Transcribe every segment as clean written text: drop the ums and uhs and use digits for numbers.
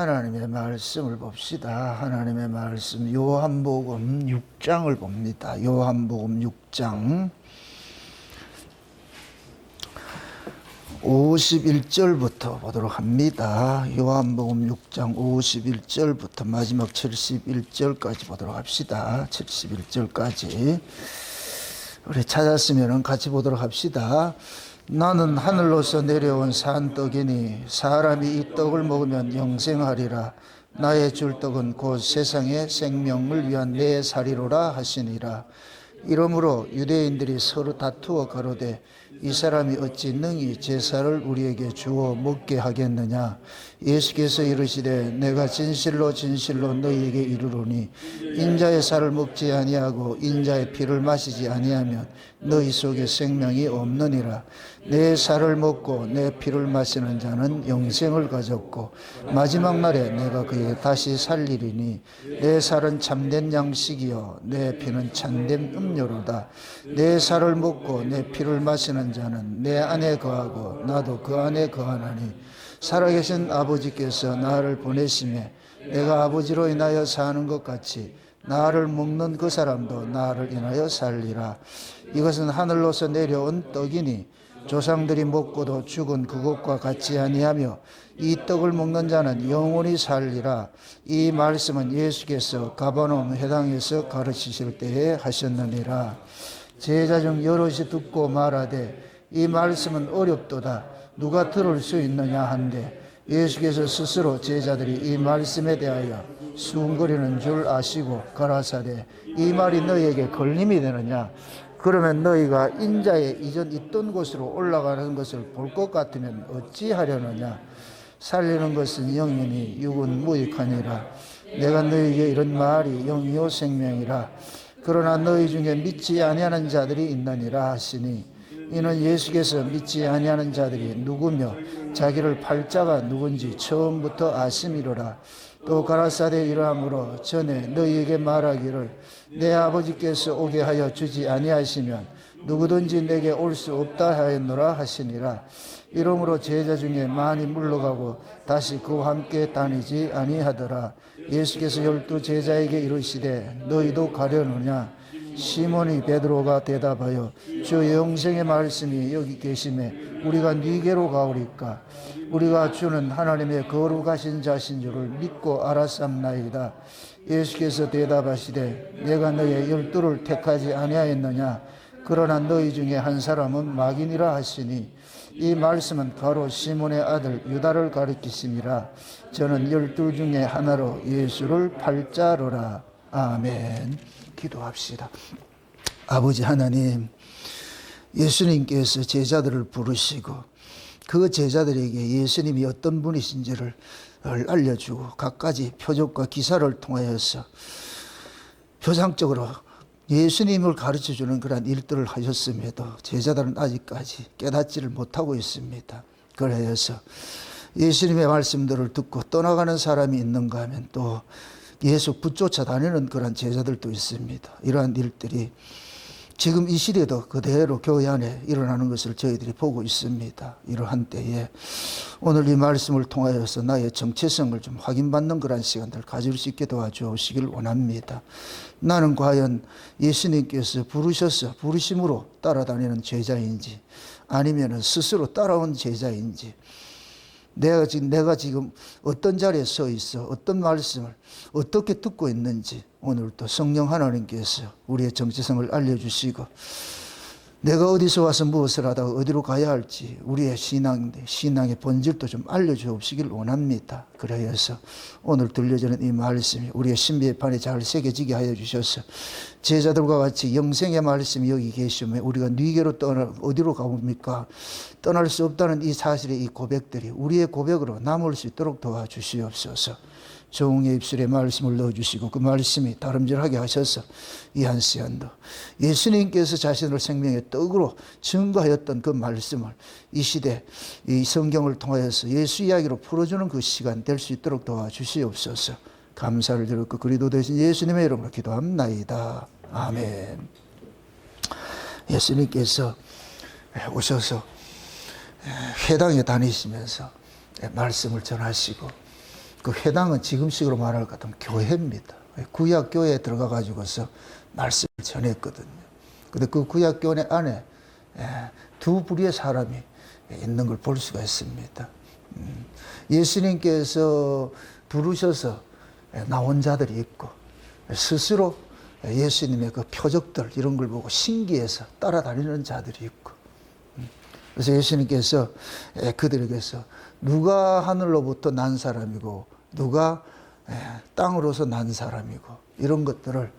하나님의 말씀을 봅시다. 하나님의 말씀 요한복음 6장을 봅니다. 요한복음 6장 51절부터 보도록 합니다. 요한복음 6장 51절부터 마지막 71절까지 보도록 합시다. 71절까지 우리 찾았으면 같이 보도록 합시다. 나는 하늘로서 내려온 산떡이니 사람이 이 떡을 먹으면 영생하리라. 나의 줄 떡은 곧 세상의 생명을 위한 내 살이로라 하시니라. 이러므로 유대인들이 서로 다투어 가로되 이 사람이 어찌 능히 제사를 우리에게 주어 먹게 하겠느냐. 예수께서 이르시되 내가 진실로 진실로 너희에게 이르노니 인자의 살을 먹지 아니하고 인자의 피를 마시지 아니하면 너희 속에 생명이 없느니라. 내 살을 먹고 내 피를 마시는 자는 영생을 가졌고 마지막 날에 내가 그에게 다시 살리리니 내 살은 참된 양식이요 내 피는 참된 음료로다. 내 살을 먹고 내 피를 마시는 자는 내 안에 거하고 나도 그 안에 거하나니 살아계신 아버지께서 나를 보내심에 내가 아버지로 인하여 사는 것 같이 나를 먹는 그 사람도 나를 인하여 살리라. 이것은 하늘로서 내려온 떡이니 조상들이 먹고도 죽은 그것과 같지 아니하며 이 떡을 먹는 자는 영원히 살리라. 이 말씀은 예수께서 가버나움 회당에서 가르치실 때에 하셨느니라. 제자 중 여럿이 듣고 말하되 이 말씀은 어렵도다. 누가 들을 수 있느냐 한데 예수께서 스스로 제자들이 이 말씀에 대하여 수군거리는 줄 아시고 가라사대 이 말이 너희에게 걸림이 되느냐. 그러면 너희가 인자의 이전 있던 곳으로 올라가는 것을 볼 것 같으면 어찌하려느냐. 살리는 것은 영이니 육은 무익하니라. 내가 너희에게 이런 말이 영이요 생명이라. 그러나 너희 중에 믿지 아니하는 자들이 있느니라 하시니 이는 예수께서 믿지 아니하는 자들이 누구며 자기를 팔자가 누군지 처음부터 아심이로라. 또 가라사대 이러함으로 전에 너희에게 말하기를 내 아버지께서 오게 하여 주지 아니하시면 누구든지 내게 올 수 없다 하였노라 하시니라. 이러므로 제자 중에 많이 물러가고 다시 그와 함께 다니지 아니하더라. 예수께서 12 제자에게 이르시되 너희도 가려느냐. 시몬이 베드로가 대답하여 주 영생의 말씀이 여기 계심에 우리가 네게로 가오리까. 우리가 주는 하나님의 거룩하신 자신 줄을 믿고 알았삼나이다. 예수께서 대답하시되 내가 너희 12를 택하지 아니하였느냐. 그러나 너희 중에 한 사람은 마귀니라 하시니 이 말씀은 바로 시몬의 아들 유다를 가리키심이라. 저는 12 중에 하나로 예수를 팔자로라. 아멘. 기도합시다. 아버지 하나님, 예수님께서 제자들을 부르시고 그 제자들에게 예수님이 어떤 분이신지를 알려주고 갖가지 표적과 기사를 통하여서 표상적으로 예수님을 가르쳐주는 그런 일들을 하셨음에도 제자들은 아직까지 깨닫지를 못하고 있습니다. 그래서 예수님의 말씀들을 듣고 떠나가는 사람이 있는가 하면 또 예수 붙쫓아 다니는 그런 제자들도 있습니다. 이러한 일들이 지금 이 시대도 그대로 교회 안에 일어나는 것을 저희들이 보고 있습니다. 이러한 때에 오늘 이 말씀을 통하여서 나의 정체성을 좀 확인받는 그런 시간들 가질 수 있게 도와주시길 원합니다. 나는 과연 예수님께서 부르심으로 따라다니는 제자인지 아니면 스스로 따라온 제자인지 내가 지금 어떤 자리에 서 있어 어떤 말씀을 어떻게 듣고 있는지 오늘도 성령 하나님께서 우리의 정체성을 알려주시고 내가 어디서 와서 무엇을 하다가 어디로 가야 할지 우리의 신앙의 본질도 좀 알려주시길 원합니다. 그래서 오늘 들려지는 이 말씀이 우리의 신비판에 잘 새겨지게 하여 주셔서 제자들과 같이 영생의 말씀이 여기 계시면 우리가 네게로 어디로 가봅니까? 떠날 수 없다는 이 사실의 이 고백들이 우리의 고백으로 남을 수 있도록 도와주시옵소서. 종의 입술에 말씀을 넣어주시고 그 말씀이 다름질하게 하셔서 이 한 시간도 예수님께서 자신을 생명의 떡으로 증거하였던 그 말씀을 이 시대 이 성경을 통하여서 예수 이야기로 풀어주는 그 시간 될 수 있도록 도와주시옵소서. 감사를 드렸고 그리도 되신 예수님의 이름으로 기도합나이다. 아멘. 예수님께서 오셔서 회당에 다니시면서 말씀을 전하시고 그 회당은 지금식으로 말할 것 같으면 교회입니다. 구약 교회에 들어가 가지고서 말씀을 전했거든요. 근데 그 구약 교회 안에 두 부류의 사람이 있는 걸 볼 수가 있습니다. 예수님께서 부르셔서 나온 자들이 있고, 스스로 예수님의 그 표적들 이런 걸 보고 신기해서 따라다니는 자들이 있고, 그래서 예수님께서 그들에게서 누가 하늘로부터 난 사람이고 누가 땅으로서 난 사람이고 이런 것들을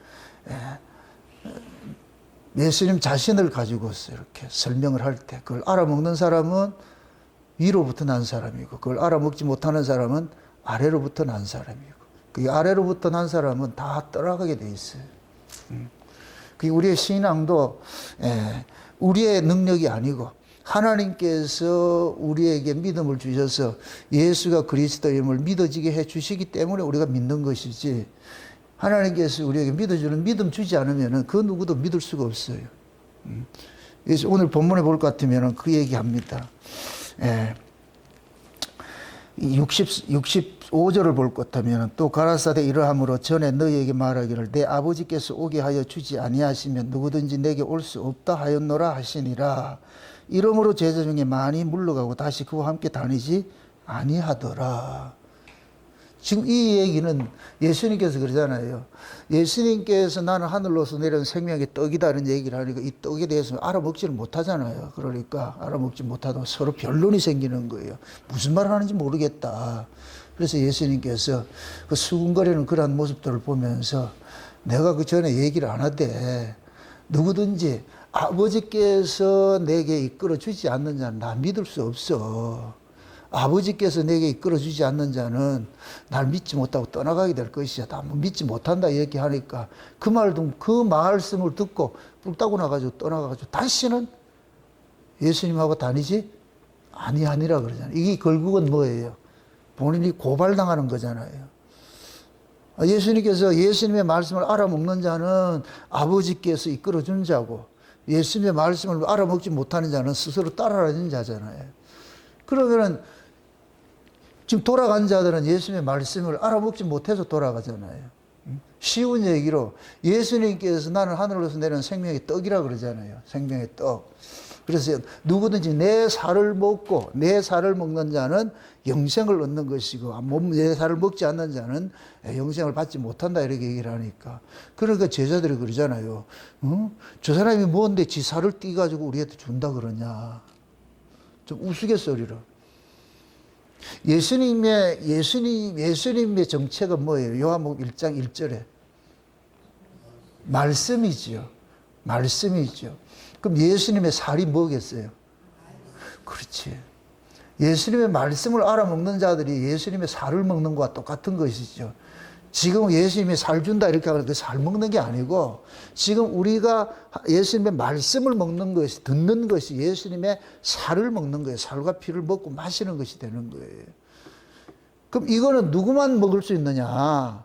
예수님 자신을 가지고서 이렇게 설명을 할 때 그걸 알아먹는 사람은 위로부터 난 사람이고 그걸 알아먹지 못하는 사람은 아래로부터 난 사람이고 그 아래로부터 난 사람은 다 떠나가게 돼 있어요. 그 우리의 신앙도 우리의 능력이 아니고 하나님께서 우리에게 믿음을 주셔서 예수가 그리스도임을 믿어지게 해 주시기 때문에 우리가 믿는 것이지, 하나님께서 우리에게 믿어주는 믿음 주지 않으면 그 누구도 믿을 수가 없어요. 그래서 오늘 본문에 볼 것 같으면 그 얘기합니다. 65절을 볼 것 같으면 또 가라사대 이러함으로 전에 너희에게 말하기를 내 아버지께서 오게 하여 주지 아니하시면 누구든지 내게 올 수 없다 하였노라 하시니라. 이러므로 제자 중에 많이 물러가고 다시 그와 함께 다니지 아니하더라. 지금 이 얘기는 예수님께서 그러잖아요. 예수님께서 나는 하늘로서 내려온 생명의 떡이다는 얘기를 하니까 이 떡에 대해서 알아먹지를 못하잖아요. 그러니까 알아먹지 못하다 서로 변론이 생기는 거예요. 무슨 말을 하는지 모르겠다. 그래서 예수님께서 그 수군거리는 그러한 모습들을 보면서 내가 그 전에 얘기를 안 하되 누구든지 아버지께서 내게 이끌어 주지 않는 자는 나 믿을 수 없어. 아버지께서 내게 이끌어 주지 않는 자는 날 믿지 못하고 떠나가게 될 것이야. 나 믿지 못한다 얘기하니까 그 말씀을 듣고 뿔 따고 나가지고 떠나가지고 다시는 예수님하고 다니지 아니하니라 그러잖아요. 이게 결국은 뭐예요? 본인이 고발당하는 거잖아요. 예수님께서 예수님의 말씀을 알아먹는 자는 아버지께서 이끌어 준 자고, 예수님의 말씀을 알아먹지 못하는 자는 스스로 따라다니는 자잖아요. 그러면은 지금 돌아간 자들은 예수님의 말씀을 알아먹지 못해서 돌아가잖아요. 쉬운 얘기로 예수님께서 나는 하늘로서 내려온 생명의 떡이라 그러잖아요. 생명의 떡. 그래서 누구든지 내 살을 먹고 내 살을 먹는 자는 영생을 얻는 것이고 내 살을 먹지 않는 자는 영생을 받지 못한다 이렇게 얘기를 하니까, 그러니까 제자들이 그러잖아요. 저 사람이 뭔데 지 살을 띠가지고 우리한테 준다 그러냐. 좀 우스갯소리로. 예수님의 정체가 뭐예요? 요한복음 1장 1절에 말씀이지요. 말씀이죠. 그럼 예수님의 살이 뭐겠어요? 그렇지. 예수님의 말씀을 알아먹는 자들이 예수님의 살을 먹는 것과 똑같은 것이죠. 지금 예수님이 살 준다 이렇게 하면 그 살 먹는 게 아니고 지금 우리가 예수님의 말씀을 먹는 것이, 듣는 것이 예수님의 살을 먹는 거예요. 살과 피를 먹고 마시는 것이 되는 거예요. 그럼 이거는 누구만 먹을 수 있느냐?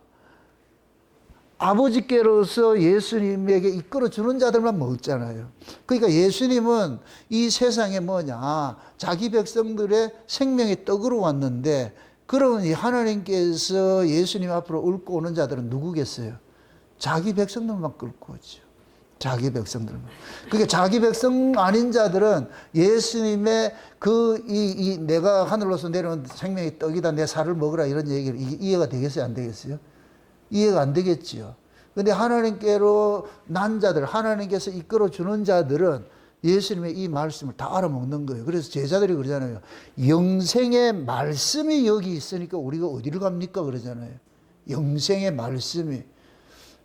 아버지께로서 예수님에게 이끌어주는 자들만 먹었잖아요. 그러니까 예수님은 이 세상에 뭐냐, 자기 백성들의 생명의 떡으로 왔는데, 그러면 이 하나님께서 예수님 앞으로 읊고 오는 자들은 누구겠어요? 자기 백성들만 끌고 오죠. 자기 백성들만. 그러니까 자기 백성 아닌 자들은 예수님의 내가 하늘로서 내려온 생명의 떡이다, 내 살을 먹으라 이런 얘기를 이해가 되겠어요? 안 되겠어요? 이해가 안 되겠지요. 근데 하나님께로 난 자들, 하나님께서 이끌어 주는 자들은 예수님의 이 말씀을 다 알아먹는 거예요. 그래서 제자들이 그러잖아요. 영생의 말씀이 여기 있으니까 우리가 어디를 갑니까? 그러잖아요. 영생의 말씀이.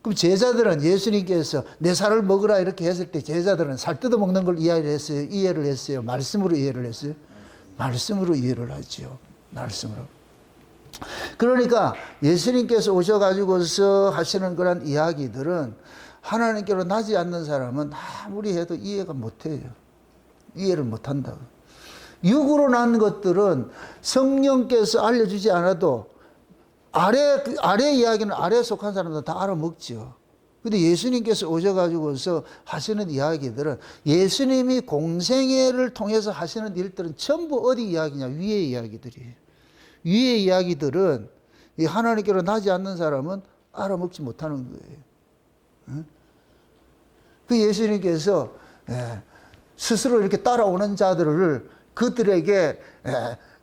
그럼 제자들은 예수님께서 내 살을 먹으라 이렇게 했을 때 제자들은 살 뜯어 먹는 걸 이해를 했어요. 말씀으로 이해를 했어요. 말씀으로 이해를 하죠. 말씀으로. 그러니까 예수님께서 오셔가지고서 하시는 그런 이야기들은 하나님께로 나지 않는 사람은 아무리 해도 이해가 못해요. 이해를 못한다고. 육으로 난 것들은 성령께서 알려주지 않아도 아래 이야기는 아래에 속한 사람들은 다 알아먹죠. 근데 예수님께서 오셔가지고서 하시는 이야기들은 예수님이 공생애를 통해서 하시는 일들은 전부 어디 이야기냐? 위의 이야기들이에요. 위의 이야기들은 이 하나님께로 나지 않는 사람은 알아먹지 못하는 거예요. 그 예수님께서 스스로 이렇게 따라오는 자들을 그들에게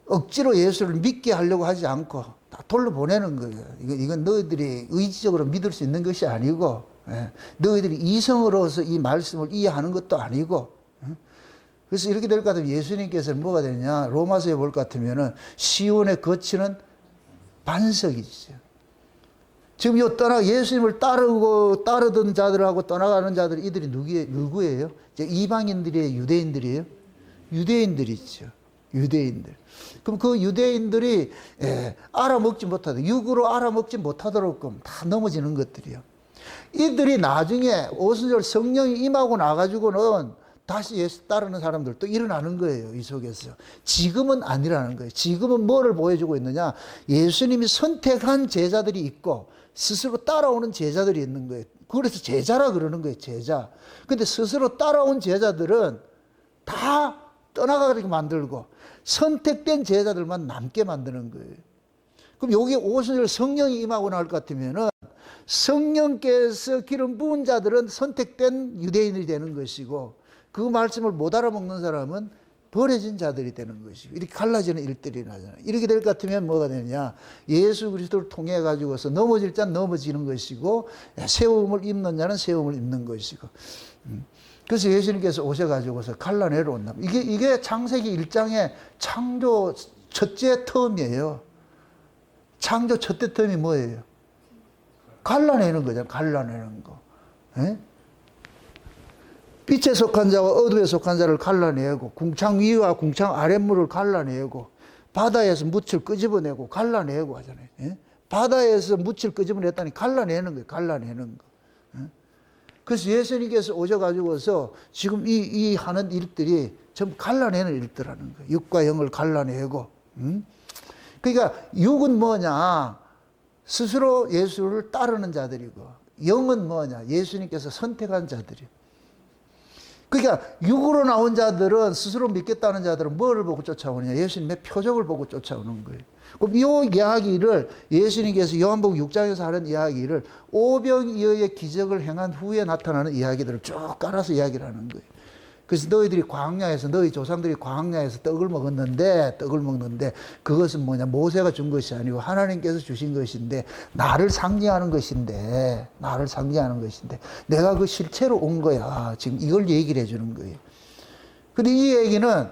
억지로 예수를 믿게 하려고 하지 않고 다 돌려보내는 거예요. 이건 너희들이 의지적으로 믿을 수 있는 것이 아니고, 너희들이 이성으로서 이 말씀을 이해하는 것도 아니고. 그래서 이렇게 될 것 같으면 예수님께서는 뭐가 되냐, 로마서에 볼 것 같으면은 시온에 거치는 반석이죠. 지금 예수님을 따르던 자들하고 떠나가는 자들, 이들이 누구예요? 이방인들이에요? 유대인들이에요? 유대인들이죠. 유대인들. 그럼 그 유대인들이 알아먹지 못하도록, 육으로 알아먹지 못하도록 다 넘어지는 것들이요. 이들이 나중에 오순절 성령이 임하고 나가지고는 다시 예수 따르는 사람들도 일어나는 거예요. 이 속에서. 지금은 아니라는 거예요. 지금은 뭐를 보여주고 있느냐. 예수님이 선택한 제자들이 있고 스스로 따라오는 제자들이 있는 거예요. 그래서 제자라 그러는 거예요. 제자. 근데 스스로 따라온 제자들은 다 떠나가게 만들고 선택된 제자들만 남게 만드는 거예요. 그럼 여기 오순절 성령이 임하고 나올 것 같으면은 성령께서 기름 부은 자들은 선택된 유대인이 되는 것이고 그 말씀을 못 알아먹는 사람은 버려진 자들이 되는 것이고 이렇게 갈라지는 일들이 나잖아요. 이렇게 될 것 같으면 뭐가 되느냐. 예수 그리스도를 통해 가지고서 넘어질 자는 넘어지는 것이고 세움을 입는 자는 세움을 입는 것이고. 그래서 예수님께서 오셔가지고서 갈라내러 온다. 이게 창세기 1장의 창조 첫째 터음이에요. 창조 첫째 터음이 뭐예요? 갈라내는 거잖아요. 갈라내는 거. 에? 빛에 속한 자와 어둠에 속한 자를 갈라내고 궁창 위와 궁창 아랫물을 갈라내고 바다에서 묻을 끄집어내고 갈라내고 하잖아요. 에? 바다에서 묻을 끄집어냈다니 갈라내는 거예요. 갈라내는 거. 그래서 예수님께서 오셔가지고서 지금 이 하는 일들이 전부 갈라내는 일들하는 거예요. 육과 영을 갈라내고. 그러니까 육은 뭐냐? 스스로 예수를 따르는 자들이고, 영은 뭐냐? 예수님께서 선택한 자들이에요. 그러니까 육으로 나온 자들은 스스로 믿겠다는 자들은 뭐를 보고 쫓아오느냐? 예수님의 표적을 보고 쫓아오는 거예요. 그럼 이 이야기를 예수님께서 요한복음 6장에서 하는 이야기를 오병이어의 기적을 행한 후에 나타나는 이야기들을 쭉 깔아서 이야기를 하는 거예요. 그래서 너희들이 광야에서 너희 조상들이 광야에서 떡을 먹는데 그것은 뭐냐? 모세가 준 것이 아니고 하나님께서 주신 것인데 나를 상징하는 것인데 내가 그 실체로 온 거야. 지금 이걸 얘기를 해주는 거예요. 근데 이 얘기는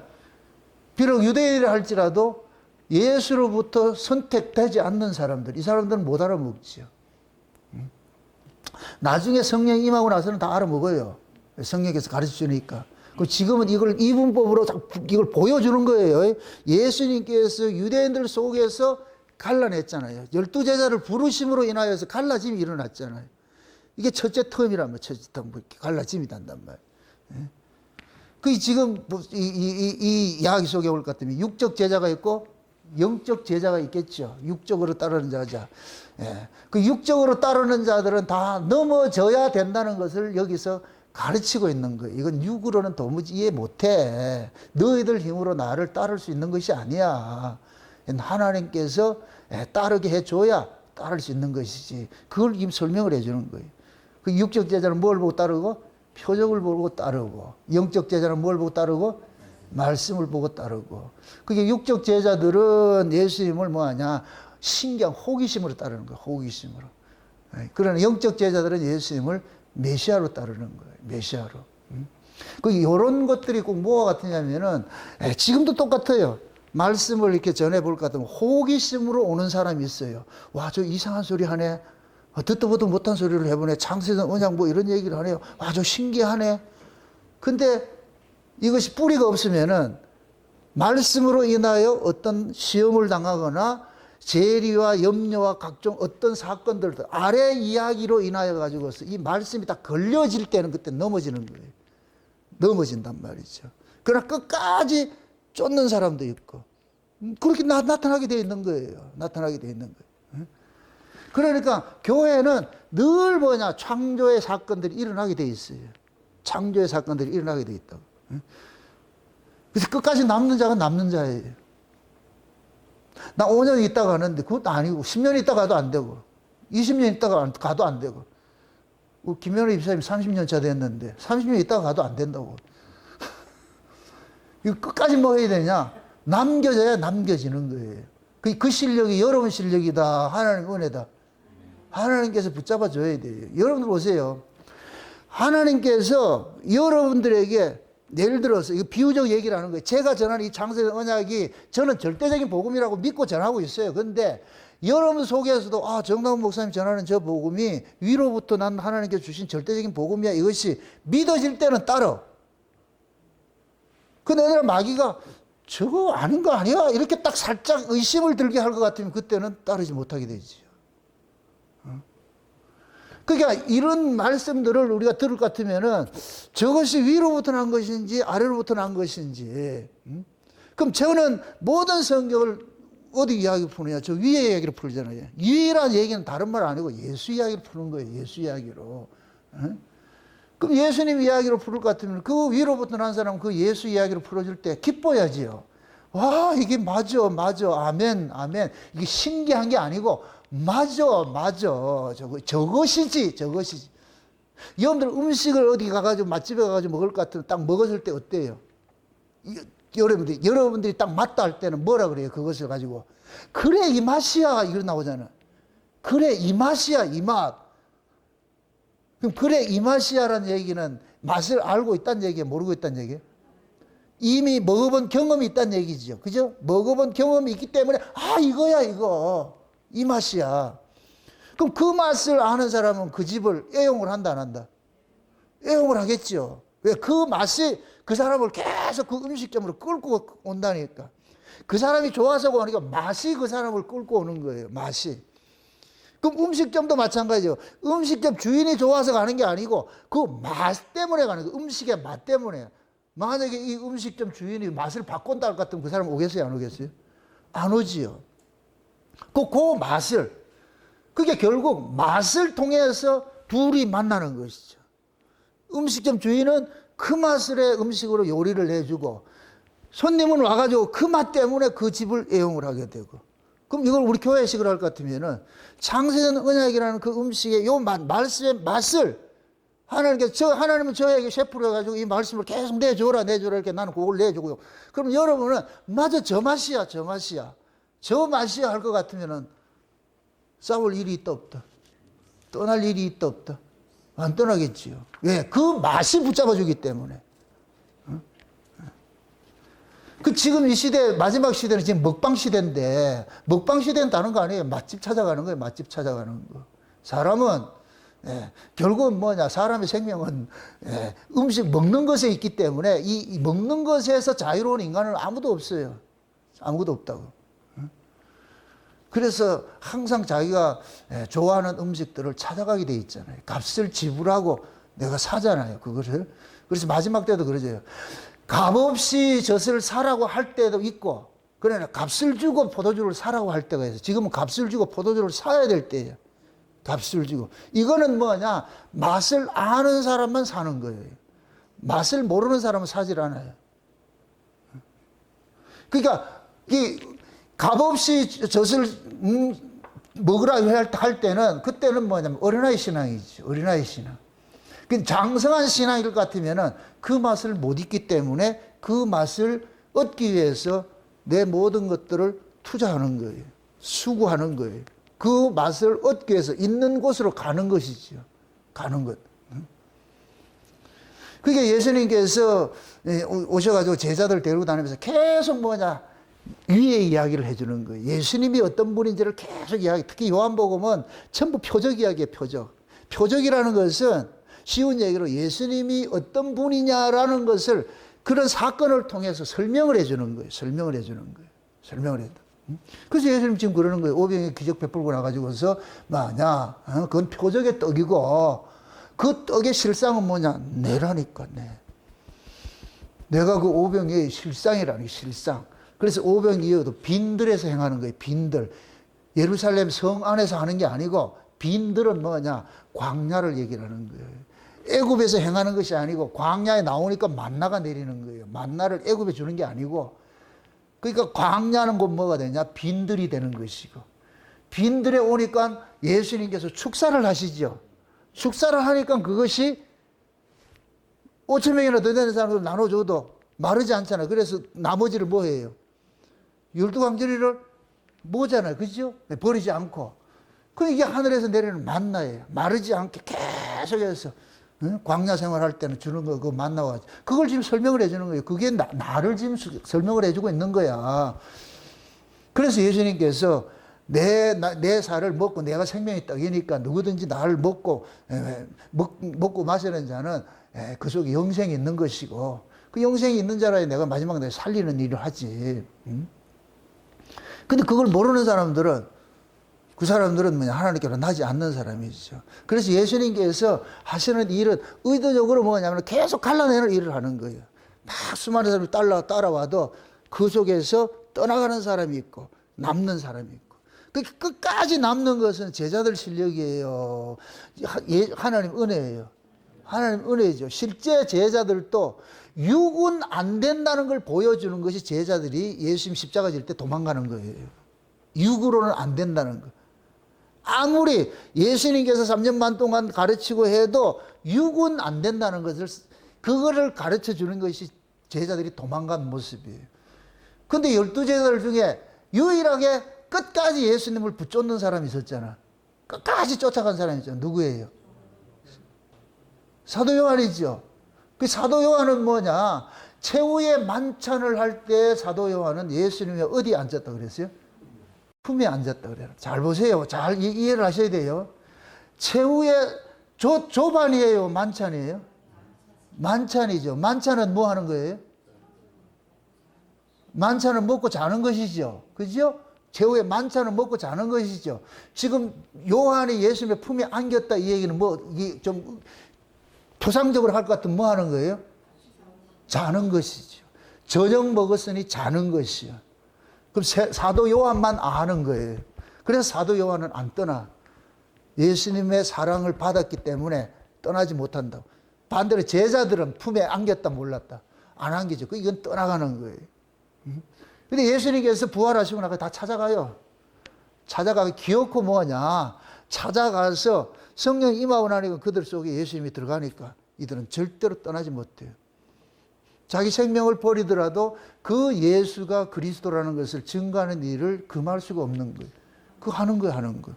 비록 유대인이라 할지라도 예수로부터 선택되지 않는 사람들, 이 사람들은 못 알아먹지요. 나중에 성령이 임하고 나서는 다 알아먹어요. 성령께서 가르쳐 주니까. 지금은 이걸 이분법으로 이걸 보여주는 거예요. 예수님께서 유대인들 속에서 갈라냈잖아요. 12제자를 부르심으로 인하여서 갈라짐이 일어났잖아요. 이게 첫째 텀이라면 첫째 텀 갈라짐이 난단 말이에요. 그 지금 이 이야기 속에 올 것 같으면 육적 제자가 있고 영적 제자가 있겠죠. 육적으로 따르는 자자. 그 육적으로 따르는 자들은 다 넘어져야 된다는 것을 여기서 가르치고 있는 거예요. 이건 육으로는 도무지 이해 못해. 너희들 힘으로 나를 따를 수 있는 것이 아니야. 하나님께서 따르게 해줘야 따를 수 있는 것이지. 그걸 지금 설명을 해주는 거예요. 그 육적 제자는 뭘 보고 따르고? 표적을 보고 따르고. 영적 제자는 뭘 보고 따르고? 말씀을 보고 따르고. 그게 육적 제자들은 예수님을 뭐하냐? 신경, 호기심으로 따르는 거예요. 호기심으로. 그러나 영적 제자들은 예수님을 메시아로 따르는 거예요. 메시아로. 이런 것들이 꼭 뭐와 같으냐면은, 지금도 똑같아요. 말씀을 이렇게 전해볼 것 같으면 호기심으로 오는 사람이 있어요. 와, 저 이상한 소리 하네. 듣도 보도 못한 소리를 해보네. 창세전 언약 뭐 이런 얘기를 하네요. 와, 저 신기하네. 근데 이것이 뿌리가 없으면은 말씀으로 인하여 어떤 시험을 당하거나 재리와 염려와 각종 어떤 사건들 아래 이야기로 인하여 가지고서 이 말씀이 다 걸려질 때는 그때 넘어지는 거예요. 넘어진단 말이죠. 그러나 끝까지 쫓는 사람도 있고 그렇게 나타나게 되어 있는 거예요. 나타나게 되어 있는 거예요. 그러니까 교회는 늘 뭐냐? 창조의 사건들이 일어나게 되어 있어요. 창조의 사건들이 일어나게 되어 있다고. 그래서 끝까지 남는 자가 남는 자예요. 나 5년 있다가 가는데 그것도 아니고 10년 있다가 가도 안 되고 20년 있다가 가도 안 되고 우리 김연우 입사님이 30년 차 됐는데 30년 있다가 가도 안 된다고. 이거 끝까지 뭐 해야 되냐? 남겨져야 남겨지는 거예요. 그 실력이 여러분 실력이다. 하나님 은혜다. 하나님께서 붙잡아 줘야 돼요. 여러분들 보세요. 하나님께서 여러분들에게 예를 들어서 이거 비유적 얘기를 하는 거예요. 제가 전하는 이 장세된 언약이 저는 절대적인 복음이라고 믿고 전하고 있어요. 그런데 여러분 속에서도 정다운 목사님 전하는 저 복음이 위로부터 난 하나님께서 주신 절대적인 복음이야. 이것이 믿어질 때는 따라. 그 내가 마귀가 저거 아닌 거 아니야? 이렇게 딱 살짝 의심을 들게 할 것 같으면 그때는 따르지 못하게 되지요. 그러니까 이런 말씀들을 우리가 들을 것 같으면은 저것이 위로부터 난 것인지 아래로부터 난 것인지. 그럼 저는 모든 성경을 어디 이야기 푸느냐? 저 위의 이야기로 풀잖아요. 위라는 얘기는 다른 말 아니고 예수 이야기를 푸는 거예요. 예수 이야기로. 그럼 예수님 이야기로 풀을 것 같으면 그 위로부터 난 사람은 그 예수 이야기로 풀어줄 때 기뻐야지요. 와, 이게 맞아. 아멘. 이게 신기한 게 아니고 맞아. 저것이지. 여러분들 음식을 어디 가가지고 맛집에 가가지고 먹을 것 같으면 딱 먹었을 때 어때요? 여러분들이 딱 맞다 할 때는 뭐라 그래요? 그것을 가지고. 그래, 이 맛이야. 이거 나오잖아. 그래, 이 맛이야. 이 맛. 그럼 그래, 이 맛이야라는 얘기는 맛을 알고 있다는 얘기예요? 모르고 있다는 얘기예요? 이미 먹어본 경험이 있다는 얘기죠. 그죠? 먹어본 경험이 있기 때문에 이거야 이거. 이 맛이야. 그럼 그 맛을 아는 사람은 그 집을 애용을 한다 안 한다? 애용을 하겠죠. 왜? 그 맛이 그 사람을 계속 그 음식점으로 끌고 온다니까. 그 사람이 좋아서 오니까 맛이 그 사람을 끌고 오는 거예요. 맛이. 그럼 음식점도 마찬가지예요. 음식점 주인이 좋아서 가는 게 아니고 그 맛 때문에 가는 거예요. 음식의 맛 때문에. 만약에 이 음식점 주인이 맛을 바꾼다 할 것 같으면 그 사람 오겠어요? 안 오겠어요? 안 오지요. 그 맛을. 그게 결국 맛을 통해서 둘이 만나는 것이죠. 음식점 주인은 그 맛을 음식으로 요리를 해주고 손님은 와가지고 그 맛 때문에 그 집을 애용을 하게 되고. 그럼 이걸 우리 교회식으로 할 것 같으면은 장세된 언약이라는 그 음식의 요 말씀의 맛을 하나님은 저에게 셰프로 해가지고 이 말씀을 계속 내줘라 이렇게 나는 그걸 내주고요. 그럼 여러분은 맞아, 저 맛이야 할 것 같으면은 싸울 일이 있다 없다? 떠날 일이 있다 없다? 안 떠나겠지요. 왜? 그 맛이 붙잡아주기 때문에. 지금 이 시대, 마지막 시대는 지금 먹방 시대인데, 먹방 시대는 다른 거 아니에요. 맛집 찾아가는 거예요. 맛집 찾아가는 거. 사람은 결국은 뭐냐, 사람의 생명은 음식 먹는 것에 있기 때문에 이 먹는 것에서 자유로운 인간은 아무도 없어요. 아무도 없다고. 그래서 항상 자기가 좋아하는 음식들을 찾아가게 돼 있잖아요. 값을 지불하고 내가 사잖아요. 그것을. 그래서 마지막 때도 그러죠. 값없이 젖을 사라고 할 때도 있고, 그러나 값을 주고 포도주를 사라고 할 때가 있어요. 지금은 값을 주고 포도주를 사야 될 때예요. 값을 주고. 이거는 뭐냐? 맛을 아는 사람만 사는 거예요. 맛을 모르는 사람은 사질 않아요. 그러니까 이 값없이 젖을 먹으라 할 때는 그때는 뭐냐면 어린아이 신앙이죠. 어린아이 신앙. 장성한 신앙일 것 같으면은 그 맛을 못 잊기 때문에 그 맛을 얻기 위해서 내 모든 것들을 투자하는 거예요. 수고하는 거예요. 그 맛을 얻기 위해서 있는 곳으로 가는 것이죠. 가는 것. 그게 예수님께서 오셔가지고 제자들 데리고 다니면서 계속 뭐냐, 위의 이야기를 해주는 거예요. 예수님이 어떤 분인지를 계속 이야기. 특히 요한복음은 전부 표적 이야기예요. 표적. 표적이라는 것은 쉬운 얘기로 예수님이 어떤 분이냐라는 것을 그런 사건을 통해서 설명을 해주는 거예요. 설명을 해주는 거예요. 설명을 해줘. 그래서 예수님 지금 그러는 거예요. 오병에 기적 베풀고 나가지고서 뭐냐, 그건 표적의 떡이고 그 떡의 실상은 뭐냐, 내라니까, 내. 내가 그 오병의 실상이라는 게 실상. 그래서 오병이어도 빈들에서 행하는 거예요. 빈들. 예루살렘 성 안에서 하는 게 아니고 빈들은 뭐냐, 광야를 얘기를 하는 거예요. 애굽에서 행하는 것이 아니고 광야에 나오니까 만나가 내리는 거예요. 만나를 애굽에 주는 게 아니고 그러니까 광야는 곧 뭐가 되냐? 빈들이 되는 것이고. 빈들에 오니까 예수님께서 축사를 하시죠. 축사를 하니까 그것이 5천 명이나 더 되는 사람들 나눠줘도 마르지 않잖아요. 그래서 나머지를 뭐 해요? 12광저리를 모잖아요. 그죠? 버리지 않고. 그 이게 하늘에서 내리는 만나예요. 마르지 않게 계속해서 광야 생활할 때는 주는 거 그거 만나와 그걸 지금 설명을 해주는 거예요. 그게 나를 지금 설명을 해주고 있는 거야. 그래서 예수님께서 내 살을 먹고 내가 생명이 떡이니까 누구든지 나를 먹고 마시는 자는 그 속에 영생이 있는 것이고 그 영생이 있는 자라야 내가 마지막 날 살리는 일을 하지. 근데 그걸 모르는 사람들은 그 사람들은 뭐냐 하나님께로 나지 않는 사람이죠. 그래서 예수님께서 하시는 일은 의도적으로 뭐냐면 계속 갈라내는 일을 하는 거예요. 막 수많은 사람이 따라와도 그 속에서 떠나가는 사람이 있고 남는 사람이 있고 끝까지 남는 것은 제자들 실력이에요. 하나님 은혜예요. 하나님 은혜죠. 실제 제자들도 육은 안 된다는 걸 보여주는 것이 제자들이 예수님 십자가 질 때 도망가는 거예요. 육으로는 안 된다는 거. 아무리 예수님께서 3년 반 동안 가르치고 해도 육은 안 된다는 것을 그거를 가르쳐 주는 것이 제자들이 도망간 모습이에요. 근데 12제자들 중에 유일하게 끝까지 예수님을 붙잡는 사람이 있었잖아. 끝까지 쫓아간 사람이 있잖아. 누구예요? 사도 요한이죠. 그 사도 요한은 뭐냐? 최후의 만찬을 할 때 사도 요한은 예수님이 어디에 앉았다 그랬어요? 품에 앉았다 그래요. 잘 보세요. 잘 이해를 하셔야 돼요. 최후의 조반이에요? 만찬이에요? 만찬이죠. 만찬은 뭐 하는 거예요? 만찬은 먹고 자는 것이죠. 그죠? 최후의 만찬은 먹고 자는 것이죠. 지금 요한이 예수님의 품에 안겼다 이 얘기는 뭐, 좀 표상적으로 할 것 같으면 뭐 하는 거예요? 자는 것이죠. 저녁 먹었으니 자는 것이요. 그럼 사도 요한만 아는 거예요. 그래서 사도 요한은 안 떠나. 예수님의 사랑을 받았기 때문에 떠나지 못한다고. 반대로 제자들은 품에 안겼다 몰랐다. 안 안기죠. 이건 떠나가는 거예요. 근데 예수님께서 부활하시고 나서 다 찾아가요. 찾아가서 기어코 뭐냐. 찾아가서 성령 임하고 나니까 그들 속에 예수님이 들어가니까 이들은 절대로 떠나지 못해요. 자기 생명을 버리더라도 그 예수가 그리스도라는 것을 증거하는 일을 금할 수가 없는 거예요. 그거 하는 거예요.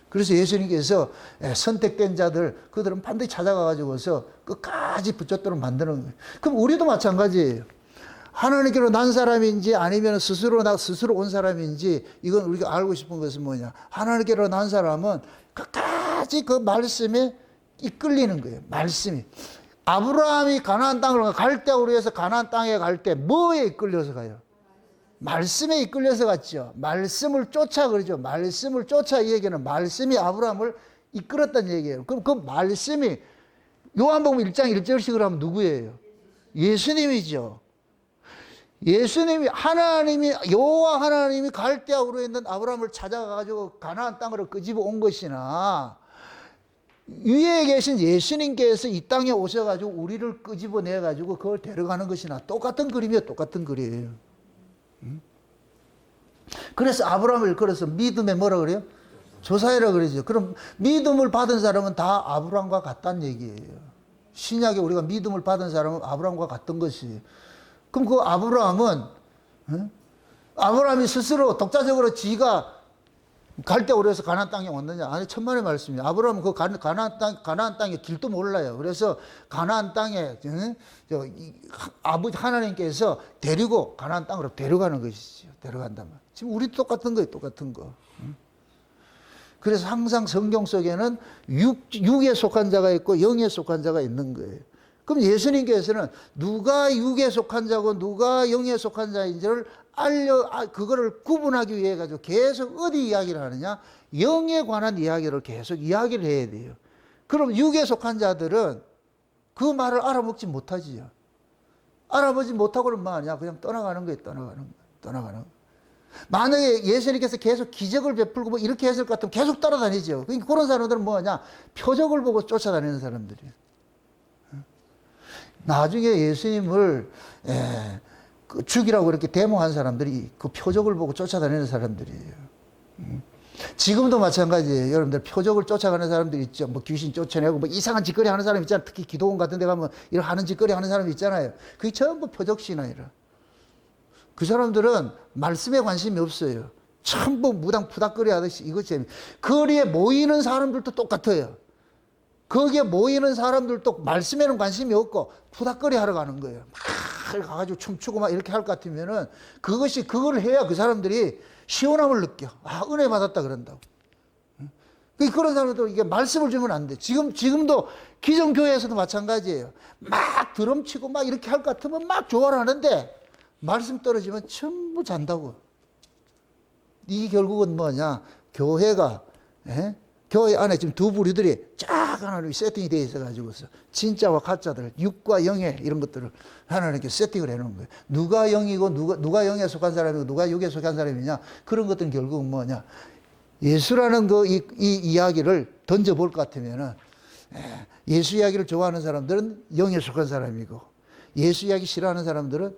그래서 예수님께서 선택된 자들, 그들은 반드시 찾아가가지고서 끝까지 붙잡도록 만드는 거예요. 그럼 우리도 마찬가지예요. 하나님께로 난 사람인지 아니면 스스로 온 사람인지 이건 우리가 알고 싶은 것은 뭐냐. 하나님께로 난 사람은 끝까지 그 말씀에 이끌리는 거예요. 말씀이. 아브라함이 가나안 땅을 갈대우로 해서 가나안 땅에 갈 때 뭐에 이끌려서 가요? 말씀에 이끌려서 갔죠. 말씀을 쫓아 그러죠. 말씀을 쫓아 이 얘기는 말씀이 아브라함을 이끌었다는 얘기예요. 그럼 그 말씀이 요한복음 1장 1절씩으로 하면 누구예요? 예수님이죠. 예수님이 여호와 하나님이 갈대아우로 있는 아브라함을 찾아가가지고 가나안 땅으로 끄집어 온 것이나 위에 계신 예수님께서 이 땅에 오셔가지고 우리를 끄집어내가지고 그걸 데려가는 것이나 똑같은 그림이에요. 똑같은 그림이에요. 그래서 아브라함을 일컬어서 믿음의 뭐라 그래요? 조사해라 그러죠. 그럼 믿음을 받은 사람은 다 아브라함과 같다는 얘기예요. 신약에 우리가 믿음을 받은 사람은 아브라함과 같던 것이에요. 그럼 그 아브라함이 스스로 독자적으로 지가 갈대오로 해서 가나안 땅에 왔느냐? 아니, 천만의 말씀이에요. 아브라함은 그 가나안 땅의 길도 몰라요. 그래서 가나안 땅에 아버지 하나님께서 데리고 가나안 땅으로 데려가는 것이죠. 데려간단 말이에요. 지금 우리 똑같은 거예요. 똑같은 거. 그래서 항상 성경 속에는 육에 속한 자가 있고 영에 속한 자가 있는 거예요. 그럼 예수님께서는 누가 육에 속한 자고 누가 영에 속한 자인지를 그거를 구분하기 위해 가지고 계속 어디 이야기를 하느냐? 영에 관한 이야기를 계속 이야기를 해야 돼요. 그럼 육에 속한 자들은 그 말을 알아먹지 못하지요. 알아보지 못하고는 뭐 하냐? 그냥 떠나가는 거예요. 떠나가는 거예요. 만약에 예수님께서 계속 기적을 베풀고 뭐 이렇게 했을 것 같으면 계속 따라다니죠. 그러니까 그런 사람들은 뭐 하냐? 표적을 보고 쫓아다니는 사람들이에요. 나중에 예수님을 그 죽이라고 그렇게 데모한 사람들이 그 표적을 보고 쫓아다니는 사람들이에요. 지금도 마찬가지예요. 여러분들 표적을 쫓아가는 사람들이 있죠. 뭐 귀신 쫓아내고 뭐 이상한 짓거리 하는 사람 있잖아요. 특히 기도원 같은 데 가면 이런 하는 짓거리 하는 사람 있잖아요. 그게 전부 표적신앙이라. 그 사람들은 말씀에 관심이 없어요. 전부 무당 푸닥거리 하듯이 이것 재미. 거리에 모이는 사람들도 똑같아요. 거기에 모이는 사람들도 말씀에는 관심이 없고 푸닥거리 하러 가는 거예요. 막 가가지고 춤추고 막 이렇게 할 것 같으면은 그걸 해야 그 사람들이 시원함을 느껴. 아, 은혜 받았다 그런다고. 그런 사람들 이게 말씀을 주면 안 돼. 지금도 기존교회에서도 마찬가지예요. 막 드럼 치고 막 이렇게 할 것 같으면 막 좋아를 하는데 말씀 떨어지면 전부 잔다고. 이 결국은 뭐냐? 교회가, 교회 안에 지금 두 부류들이 쫙 하나님이 세팅이 되어 있어가지고서 진짜와 가짜들, 육과 영의 이런 것들을 하나님께 세팅을 해놓은 거예요. 누가 영이고 누가 영에 속한 사람이고 누가 육에 속한 사람이냐? 그런 것들은 결국은 뭐냐? 예수라는 이 이야기를 던져볼 것 같으면은 예수 이야기를 좋아하는 사람들은 영에 속한 사람이고 예수 이야기 싫어하는 사람들은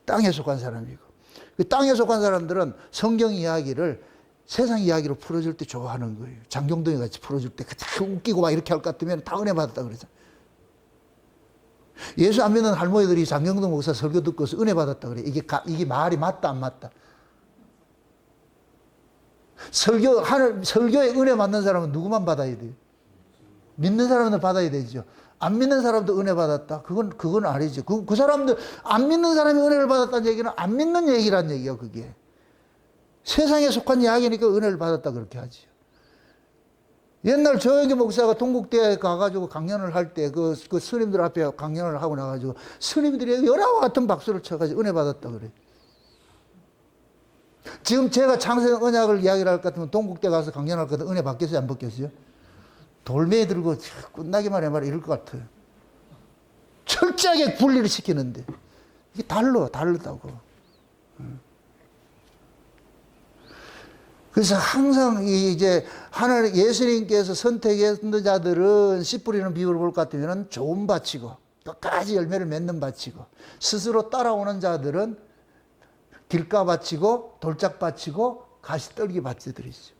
땅에 속한 사람이고 그 땅에 속한 사람들은 성경 이야기를 세상 이야기로 풀어줄 때 좋아하는 거예요. 장경동이 같이 풀어줄 때 다 웃기고 막 이렇게 할 것 같으면 다 은혜 받았다 그러죠. 예수 안 믿는 할머니들이 장경동 목사 설교 듣고서 은혜 받았다 그래. 이게 말이 맞다 안 맞다. 설교에 은혜 받는 사람은 누구만 받아야 돼요? 믿는 사람은 받아야 되죠. 안 믿는 사람도 은혜 받았다? 그건 아니죠. 그 사람들, 안 믿는 사람이 은혜를 받았다는 얘기는 안 믿는 얘기란 얘기예요, 그게. 세상에 속한 이야기니까 은혜를 받았다 그렇게 하죠. 옛날 조영기 목사가 동국대에 가가지고 강연을 할 때 그 스님들 앞에 강연을 하고 나가지고 스님들이 열화와 같은 박수를 쳐가지고 은혜 받았다 그래. 지금 제가 창세전 언약을 이야기를 할 것 같으면 동국대 가서 강연할 것 같으면 은혜 받겠어요? 안 받겠어요? 돌멩이 들고 끝나기만 해봐라 이럴 것 같아요. 철저하게 분리를 시키는데 이게 다르다고. 그래서 항상 이제 하나님 예수님께서 선택했는 자들은 씨 뿌리는 비유를 볼 것 같으면 좋은 밭이고 끝까지 열매를 맺는 밭이고 스스로 따라오는 자들은 길가밭이고 돌짝밭이고 가시떨기 밭들이죠.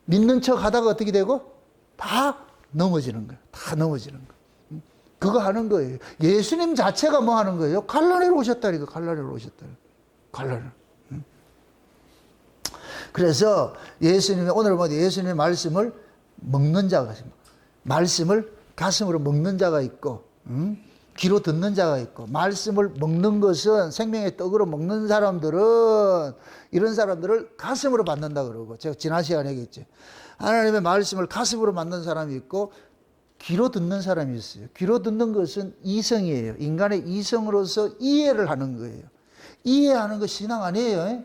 믿는 척 하다가 어떻게 되고 다 넘어지는 거예요. 다 넘어지는 거예요. 그거 하는 거예요. 예수님 자체가 뭐 하는 거예요? 갈라리로 오셨다니까. 갈라리로 오셨다니까. 갈라리. 그래서 오늘 예수님의 말씀을 먹는 자가 있습니다. 말씀을 가슴으로 먹는 자가 있고 귀로 듣는 자가 있고 말씀을 먹는 것은 생명의 떡으로 먹는 사람들은 이런 사람들을 가슴으로 받는다 그러고 제가 지난 시간에 얘기했죠. 하나님의 말씀을 가슴으로 받는 사람이 있고 귀로 듣는 사람이 있어요. 귀로 듣는 것은 이성이에요. 인간의 이성으로서 이해를 하는 거예요. 이해하는 거 신앙 아니에요.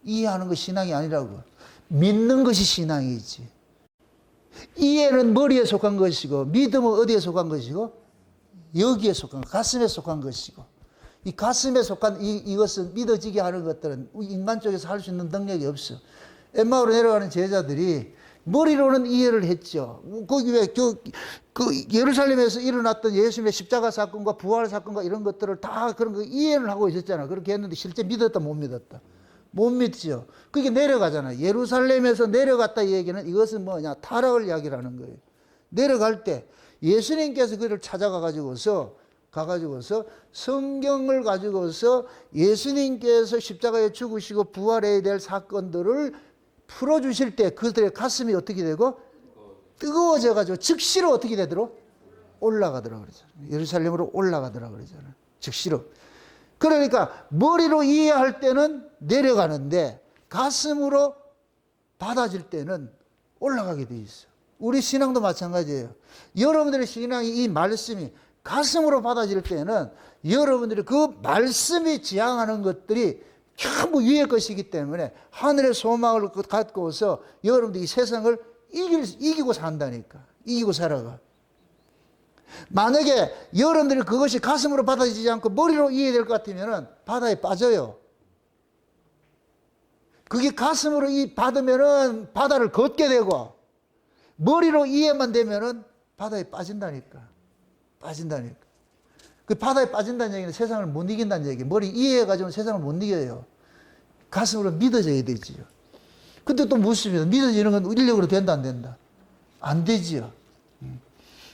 이해하는 거 신앙이 아니라고. 믿는 것이 신앙이지. 이해는 머리에 속한 것이고 믿음은 어디에 속한 것이고 여기에 속한 가슴에 속한 것이고 이 가슴에 속한 이것을 믿어지게 하는 것들은 인간 쪽에서 할 수 있는 능력이 없어. 엠마오로 내려가는 제자들이 머리로는 이해를 했죠. 거기 예루살렘에서 일어났던 예수님의 십자가 사건과 부활 사건과 이런 것들을 다 그런 거 이해를 하고 있었잖아. 그렇게 했는데 실제 믿었다 못 믿었다? 못 믿죠. 그게 내려가잖아. 예루살렘에서 내려갔다 이 얘기는 이것은 뭐냐? 타락을 이야기하는 거예요. 내려갈 때 예수님께서 그를 가가지고서 성경을 가지고서 예수님께서 십자가에 죽으시고 부활해야 될 사건들을 풀어주실 때 그들의 가슴이 어떻게 되고 뜨거워져가지고 즉시로 어떻게 되도록 올라가더라 그러잖아요. 예루살렘으로 올라가더라 그러잖아요. 즉시로. 그러니까 머리로 이해할 때는 내려가는데 가슴으로 받아질 때는 올라가게 돼 있어. 우리 신앙도 마찬가지예요. 여러분들의 신앙이 이 말씀이 가슴으로 받아질 때는 여러분들이 그 말씀이 지향하는 것들이 전부 위의 것이기 때문에 하늘의 소망을 갖고서 여러분들이 이 세상을 이기고 산다니까. 이기고 살아가. 만약에 여러분들이 그것이 가슴으로 받아지지 않고 머리로 이해될 것 같으면 바다에 빠져요. 그게 가슴으로 받으면은 바다를 걷게 되고 머리로 이해만 되면은 바다에 빠진다니까. 그 바다에 빠진다는 얘기는 세상을 못 이긴다는 얘기예요. 머리 이해해가지고 세상을 못 이겨요. 가슴으로 믿어져야 되지요. 근데 또 묻습니다. 믿어지는 건 인력으로 된다, 안 된다? 안 되지요.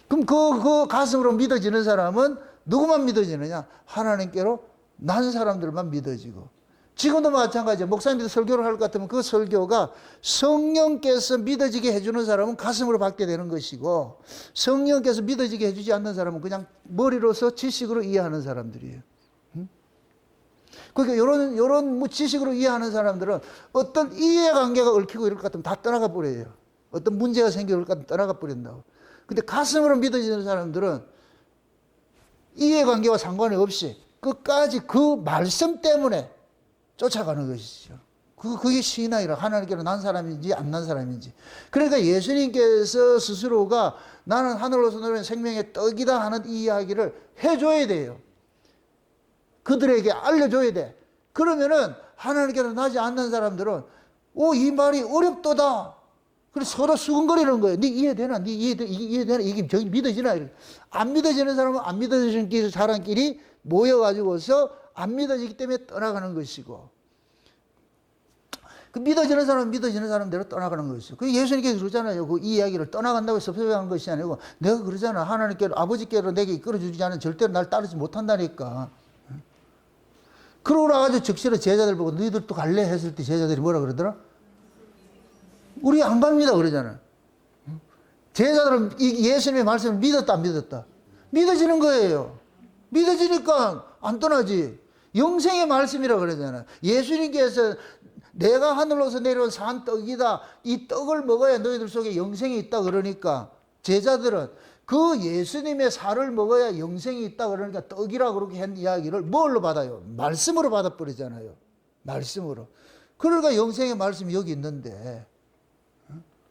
그럼 그 가슴으로 믿어지는 사람은 누구만 믿어지느냐? 하나님께로 난 사람들만 믿어지고. 지금도 마찬가지예요. 목사님들 설교를 할 것 같으면 그 설교가 성령께서 믿어지게 해주는 사람은 가슴으로 받게 되는 것이고, 성령께서 믿어지게 해주지 않는 사람은 그냥 머리로서 지식으로 이해하는 사람들이에요. 그러니까 요런 뭐 지식으로 이해하는 사람들은 어떤 이해관계가 얽히고 이럴 것 같으면 다 떠나가 버려요. 어떤 문제가 생길 것 같으면 떠나가 버린다고. 근데 가슴으로 믿어지는 사람들은 이해관계와 상관이 없이 끝까지 그 말씀 때문에 쫓아가는 것이죠. 그게 신앙이라. 하나님께로 난 사람인지 안 난 사람인지. 그러니까 예수님께서 스스로가 나는 하늘로서 내려온 생명의 떡이다 하는 이 이야기를 해줘야 돼요. 그들에게 알려줘야 돼. 그러면은 하나님께로 나지 않는 사람들은 이 말이 어렵도다. 그래서 서로 수근거리는 거예요. 네 이해되나? 네 이해되나? 이게 저기 믿어지나? 안 믿어지는 사람은 안 믿어지는 사람끼리 모여가지고서 안 믿어지기 때문에 떠나가는 것이고, 그 믿어지는 사람은 믿어지는 사람대로 떠나가는 것이죠. 그 예수님께서 그러잖아요. 이 이야기를 떠나간다고 섭섭해하는 것이 아니고, 내가 그러잖아. 하나님께로, 아버지께로 내게 이끌어주지 않으면 절대로 날 따르지 못한다니까. 그러고 나가지고 적시로 제자들 보고 너희들도 갈래? 했을 때 제자들이 뭐라 그러더라? 우리 안 갑니다. 그러잖아. 제자들은 예수님의 말씀을 믿었다, 안 믿었다? 믿어지는 거예요. 믿어지니까 안 떠나지. 영생의 말씀이라 그러잖아. 예수님께서 내가 하늘로서 내려온 산 떡이다. 이 떡을 먹어야 너희들 속에 영생이 있다 그러니까 제자들은 그 예수님의 살을 먹어야 영생이 있다 그러니까 떡이라 그렇게 한 이야기를 뭘로 받아요? 말씀으로 받아버리잖아요. 말씀으로. 그러니까 영생의 말씀이 여기 있는데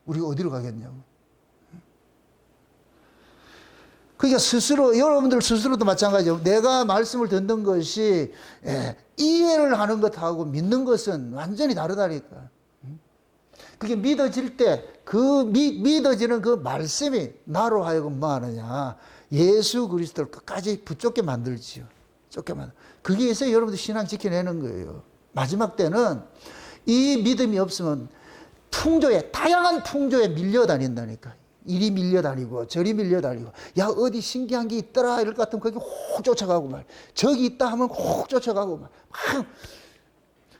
우리가 어디로 가겠냐고. 그러니까 스스로, 여러분들 스스로도 마찬가지죠. 내가 말씀을 듣는 것이 이해를 하는 것하고 믿는 것은 완전히 다르다니까. 그게 믿어질 때 그 믿어지는 그 말씀이 나로 하여금 뭐 하느냐. 예수 그리스도를 끝까지 붙잡게 만들지요. 쫓게 만들. 그게 있어야 여러분들 신앙 지켜내는 거예요. 마지막 때는 이 믿음이 없으면 다양한 풍조에 밀려다닌다니까. 이리 밀려다니고 저리 밀려다니고, 야 어디 신기한 게 있더라 이럴 것 같으면 거기 혹 쫓아가고 말, 저기 있다 하면 혹 쫓아가고 말.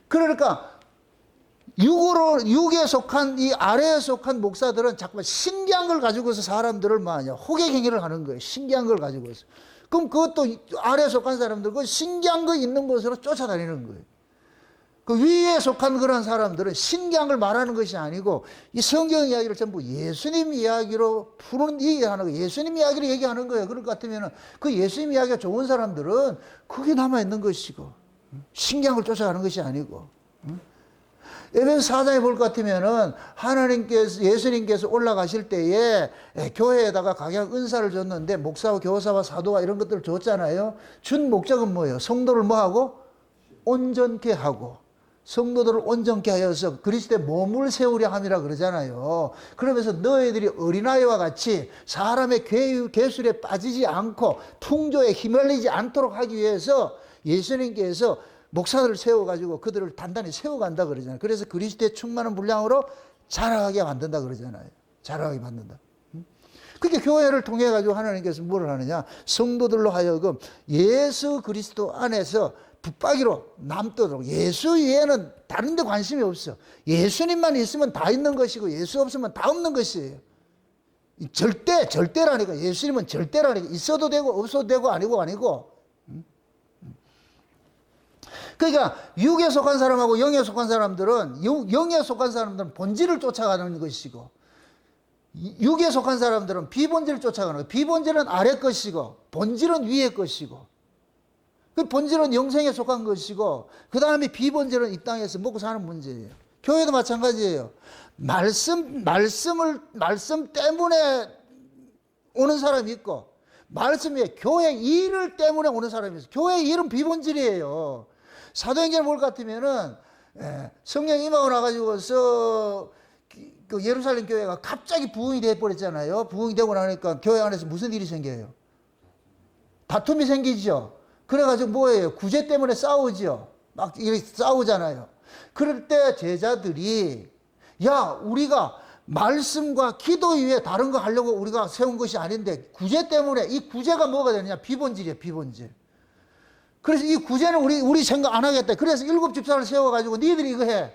그러니까 육에 속한 이 아래에 속한 목사들은 자꾸만 신기한 걸 가지고서 사람들을 뭐하냐 호객행위를 하는 거예요. 신기한 걸 가지고서. 그럼 그것도 아래에 속한 사람들 그 신기한 거 있는 곳으로 쫓아다니는 거예요. 그 위에 속한 그런 사람들은 신기한 걸 말하는 것이 아니고 이 성경 이야기를 전부 예수님 이야기로 푸는 얘기하는 거예요. 예수님 이야기를 얘기하는 거예요. 그럴 것 같으면 그 예수님 이야기가 좋은 사람들은 그게 남아있는 것이고 신기한 걸 쫓아가는 것이 아니고. 에베소 4장에 볼 것 같으면은 예수님께서 올라가실 때에 교회에다가 각양 은사를 줬는데 목사와 교사와 사도와 이런 것들을 줬잖아요. 준 목적은 뭐예요? 성도를 뭐하고? 온전케 하고. 성도들을 온전케 하여서 그리스도의 몸을 세우려 함이라 그러잖아요. 그러면서 너희들이 어린아이와 같이 사람의 괴술에 빠지지 않고 풍조에 휘말리지 않도록 하기 위해서 예수님께서 목사들을 세워가지고 그들을 단단히 세워간다 그러잖아요. 그래서 그리스도의 충만한 분량으로 자라게 만든다 그러잖아요. 자라게 만든다. 그러니까 교회를 통해 가지고 하나님께서 뭘 하느냐? 성도들로 하여금 예수 그리스도 안에서 붙박이로 남도록. 예수 외에는 다른 데 관심이 없어. 예수님만 있으면 다 있는 것이고 예수 없으면 다 없는 것이에요. 절대라니까. 예수님은 절대라니까. 있어도 되고 없어도 되고 아니고. 그러니까 육에 속한 사람하고 영에 속한 사람들은 영에 속한 사람들은 본질을 쫓아가는 것이고 육에 속한 사람들은 비본질을 쫓아가는 거예요. 비본질은 아래 것이고 본질은 위에 것이고, 그 본질은 영생에 속한 것이고 그 다음에 비본질은 이 땅에서 먹고 사는 문제예요. 교회도 마찬가지예요. 말씀 때문에 오는 사람이 있고 말씀 위에 교회 일을 때문에 오는 사람이 있어요. 교회 일은 비본질이에요. 사도행전을 볼 것 같으면은 성령 임하고 나가지고서 그 예루살렘 교회가 갑자기 부흥이 돼버렸잖아요. 부흥이 되고 나니까 교회 안에서 무슨 일이 생겨요? 다툼이 생기죠. 그래가지고 뭐예요? 구제 때문에 싸우죠. 막 이렇게 싸우잖아요. 그럴 때 제자들이 야, 우리가 말씀과 기도 위에 다른 거 하려고 우리가 세운 것이 아닌데 구제 때문에, 이 구제가 뭐가 되느냐? 비본질이에요, 비본질. 그래서 이 구제는 우리 생각 안 하겠다. 그래서 7 집사를 세워가지고 니들이 이거 해.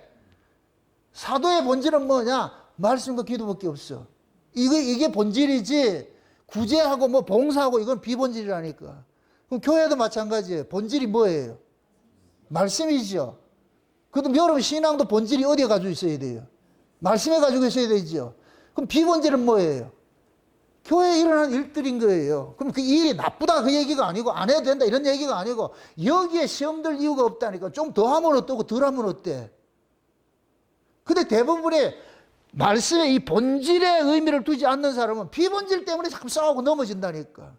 사도의 본질은 뭐냐? 말씀과 기도밖에 없어. 이게 본질이지, 구제하고 뭐 봉사하고 이건 비본질이라니까. 그럼 교회도 마찬가지예요. 본질이 뭐예요? 말씀이죠. 그럼 여러분 신앙도 본질이 어디에 가지고 있어야 돼요? 말씀에 가지고 있어야 되죠. 그럼 비본질은 뭐예요? 교회에 일어나는 일들인 거예요. 그럼 그 일이 나쁘다 그 얘기가 아니고 안 해도 된다 이런 얘기가 아니고 여기에 시험 들 이유가 없다니까. 좀 더 하면 어떠고 덜 하면 어때? 근데 대부분의 말씀에 이 본질의 의미를 두지 않는 사람은 비본질 때문에 자꾸 싸우고 넘어진다니까.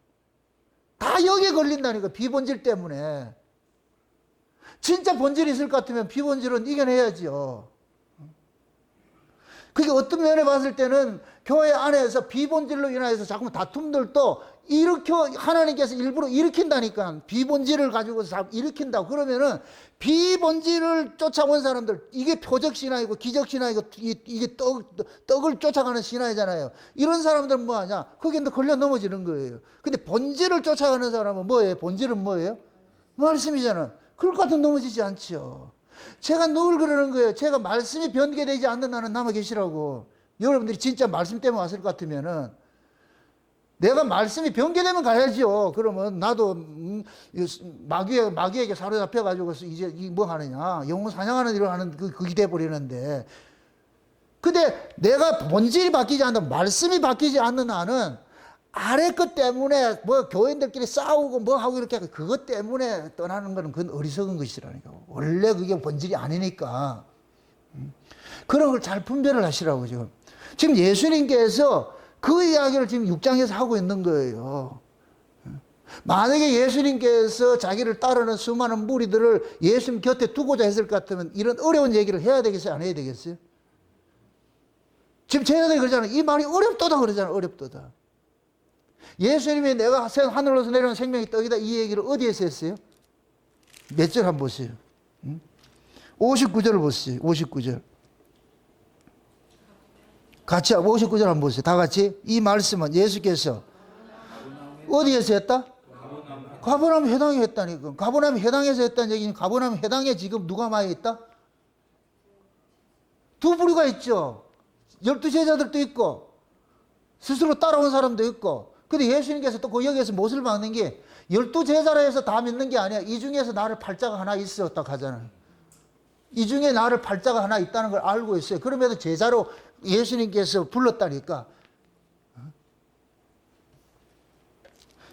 다 여기에 걸린다니까, 비본질 때문에. 진짜 본질이 있을 것 같으면 비본질은 이겨내야죠. 그게 어떤 면에 봤을 때는 교회 안에서 비본질로 인하여서 자꾸 다툼들도 일으켜, 하나님께서 일부러 일으킨다니까. 비본질을 가지고서 자꾸 일으킨다고. 그러면은 비본질을 쫓아온 사람들, 이게 표적신앙이고 기적신앙이고 이게 떡을 쫓아가는 신앙이잖아요. 이런 사람들은 뭐 하냐? 거기에 걸려 넘어지는 거예요. 근데 본질을 쫓아가는 사람은 뭐예요? 본질은 뭐예요? 말씀이잖아. 그럴 것 같으면 넘어지지 않죠. 제가 늘 그러는 거예요. 제가 말씀이 변개되지 않는 나는 남아 계시라고. 여러분들이 진짜 말씀 때문에 왔을 것 같으면은 내가 말씀이 변개되면 가야죠. 그러면 나도 마귀에게 사로잡혀가지고 이제 뭐 하느냐, 영혼 사냥하는 일을 하는 그게 돼버리는데, 근데 내가 본질이 바뀌지 않는, 말씀이 바뀌지 않는 한은 아래 것 때문에 뭐 교인들끼리 싸우고 뭐 하고 이렇게 하고 그것 때문에 떠나는 거는 그건 어리석은 것이라니까. 원래 그게 본질이 아니니까. 그런 걸 잘 분별을 하시라고 지금 예수님께서 그 이야기를 지금 6장에서 하고 있는 거예요. 만약에 예수님께서 자기를 따르는 수많은 무리들을 예수님 곁에 두고자 했을 것 같으면 이런 어려운 얘기를 해야 되겠어요? 안 해야 되겠어요? 지금 제자들이 그러잖아요. 이 말이 어렵도다 그러잖아요. 어렵도다. 예수님이 내가 하늘로서 내려온 생명의 떡이다 이 얘기를 어디에서 했어요? 몇 절 한번 보세요. 59절을 보세요. 59절. 같이 59절 한번 보세요. 다 같이. 이 말씀은 예수께서 어디에서 했다? 가버나움 회당에 했다니까. 가버나움 회당에서 했다는 얘기는 가버나움 회당에 지금 누가 많이 있다? 두 부류가 있죠. 12제자들도 있고 스스로 따라온 사람도 있고. 근데 예수님께서 또 그 여기에서 못을 박는 게 12제자라 해서 다 믿는 게 아니야. 이 중에서 나를 팔자가 하나 있었다 하잖아요. 이 중에 나를 팔자가 하나 있다는 걸 알고 있어요. 그럼에도 제자로 예수님께서 불렀다니까.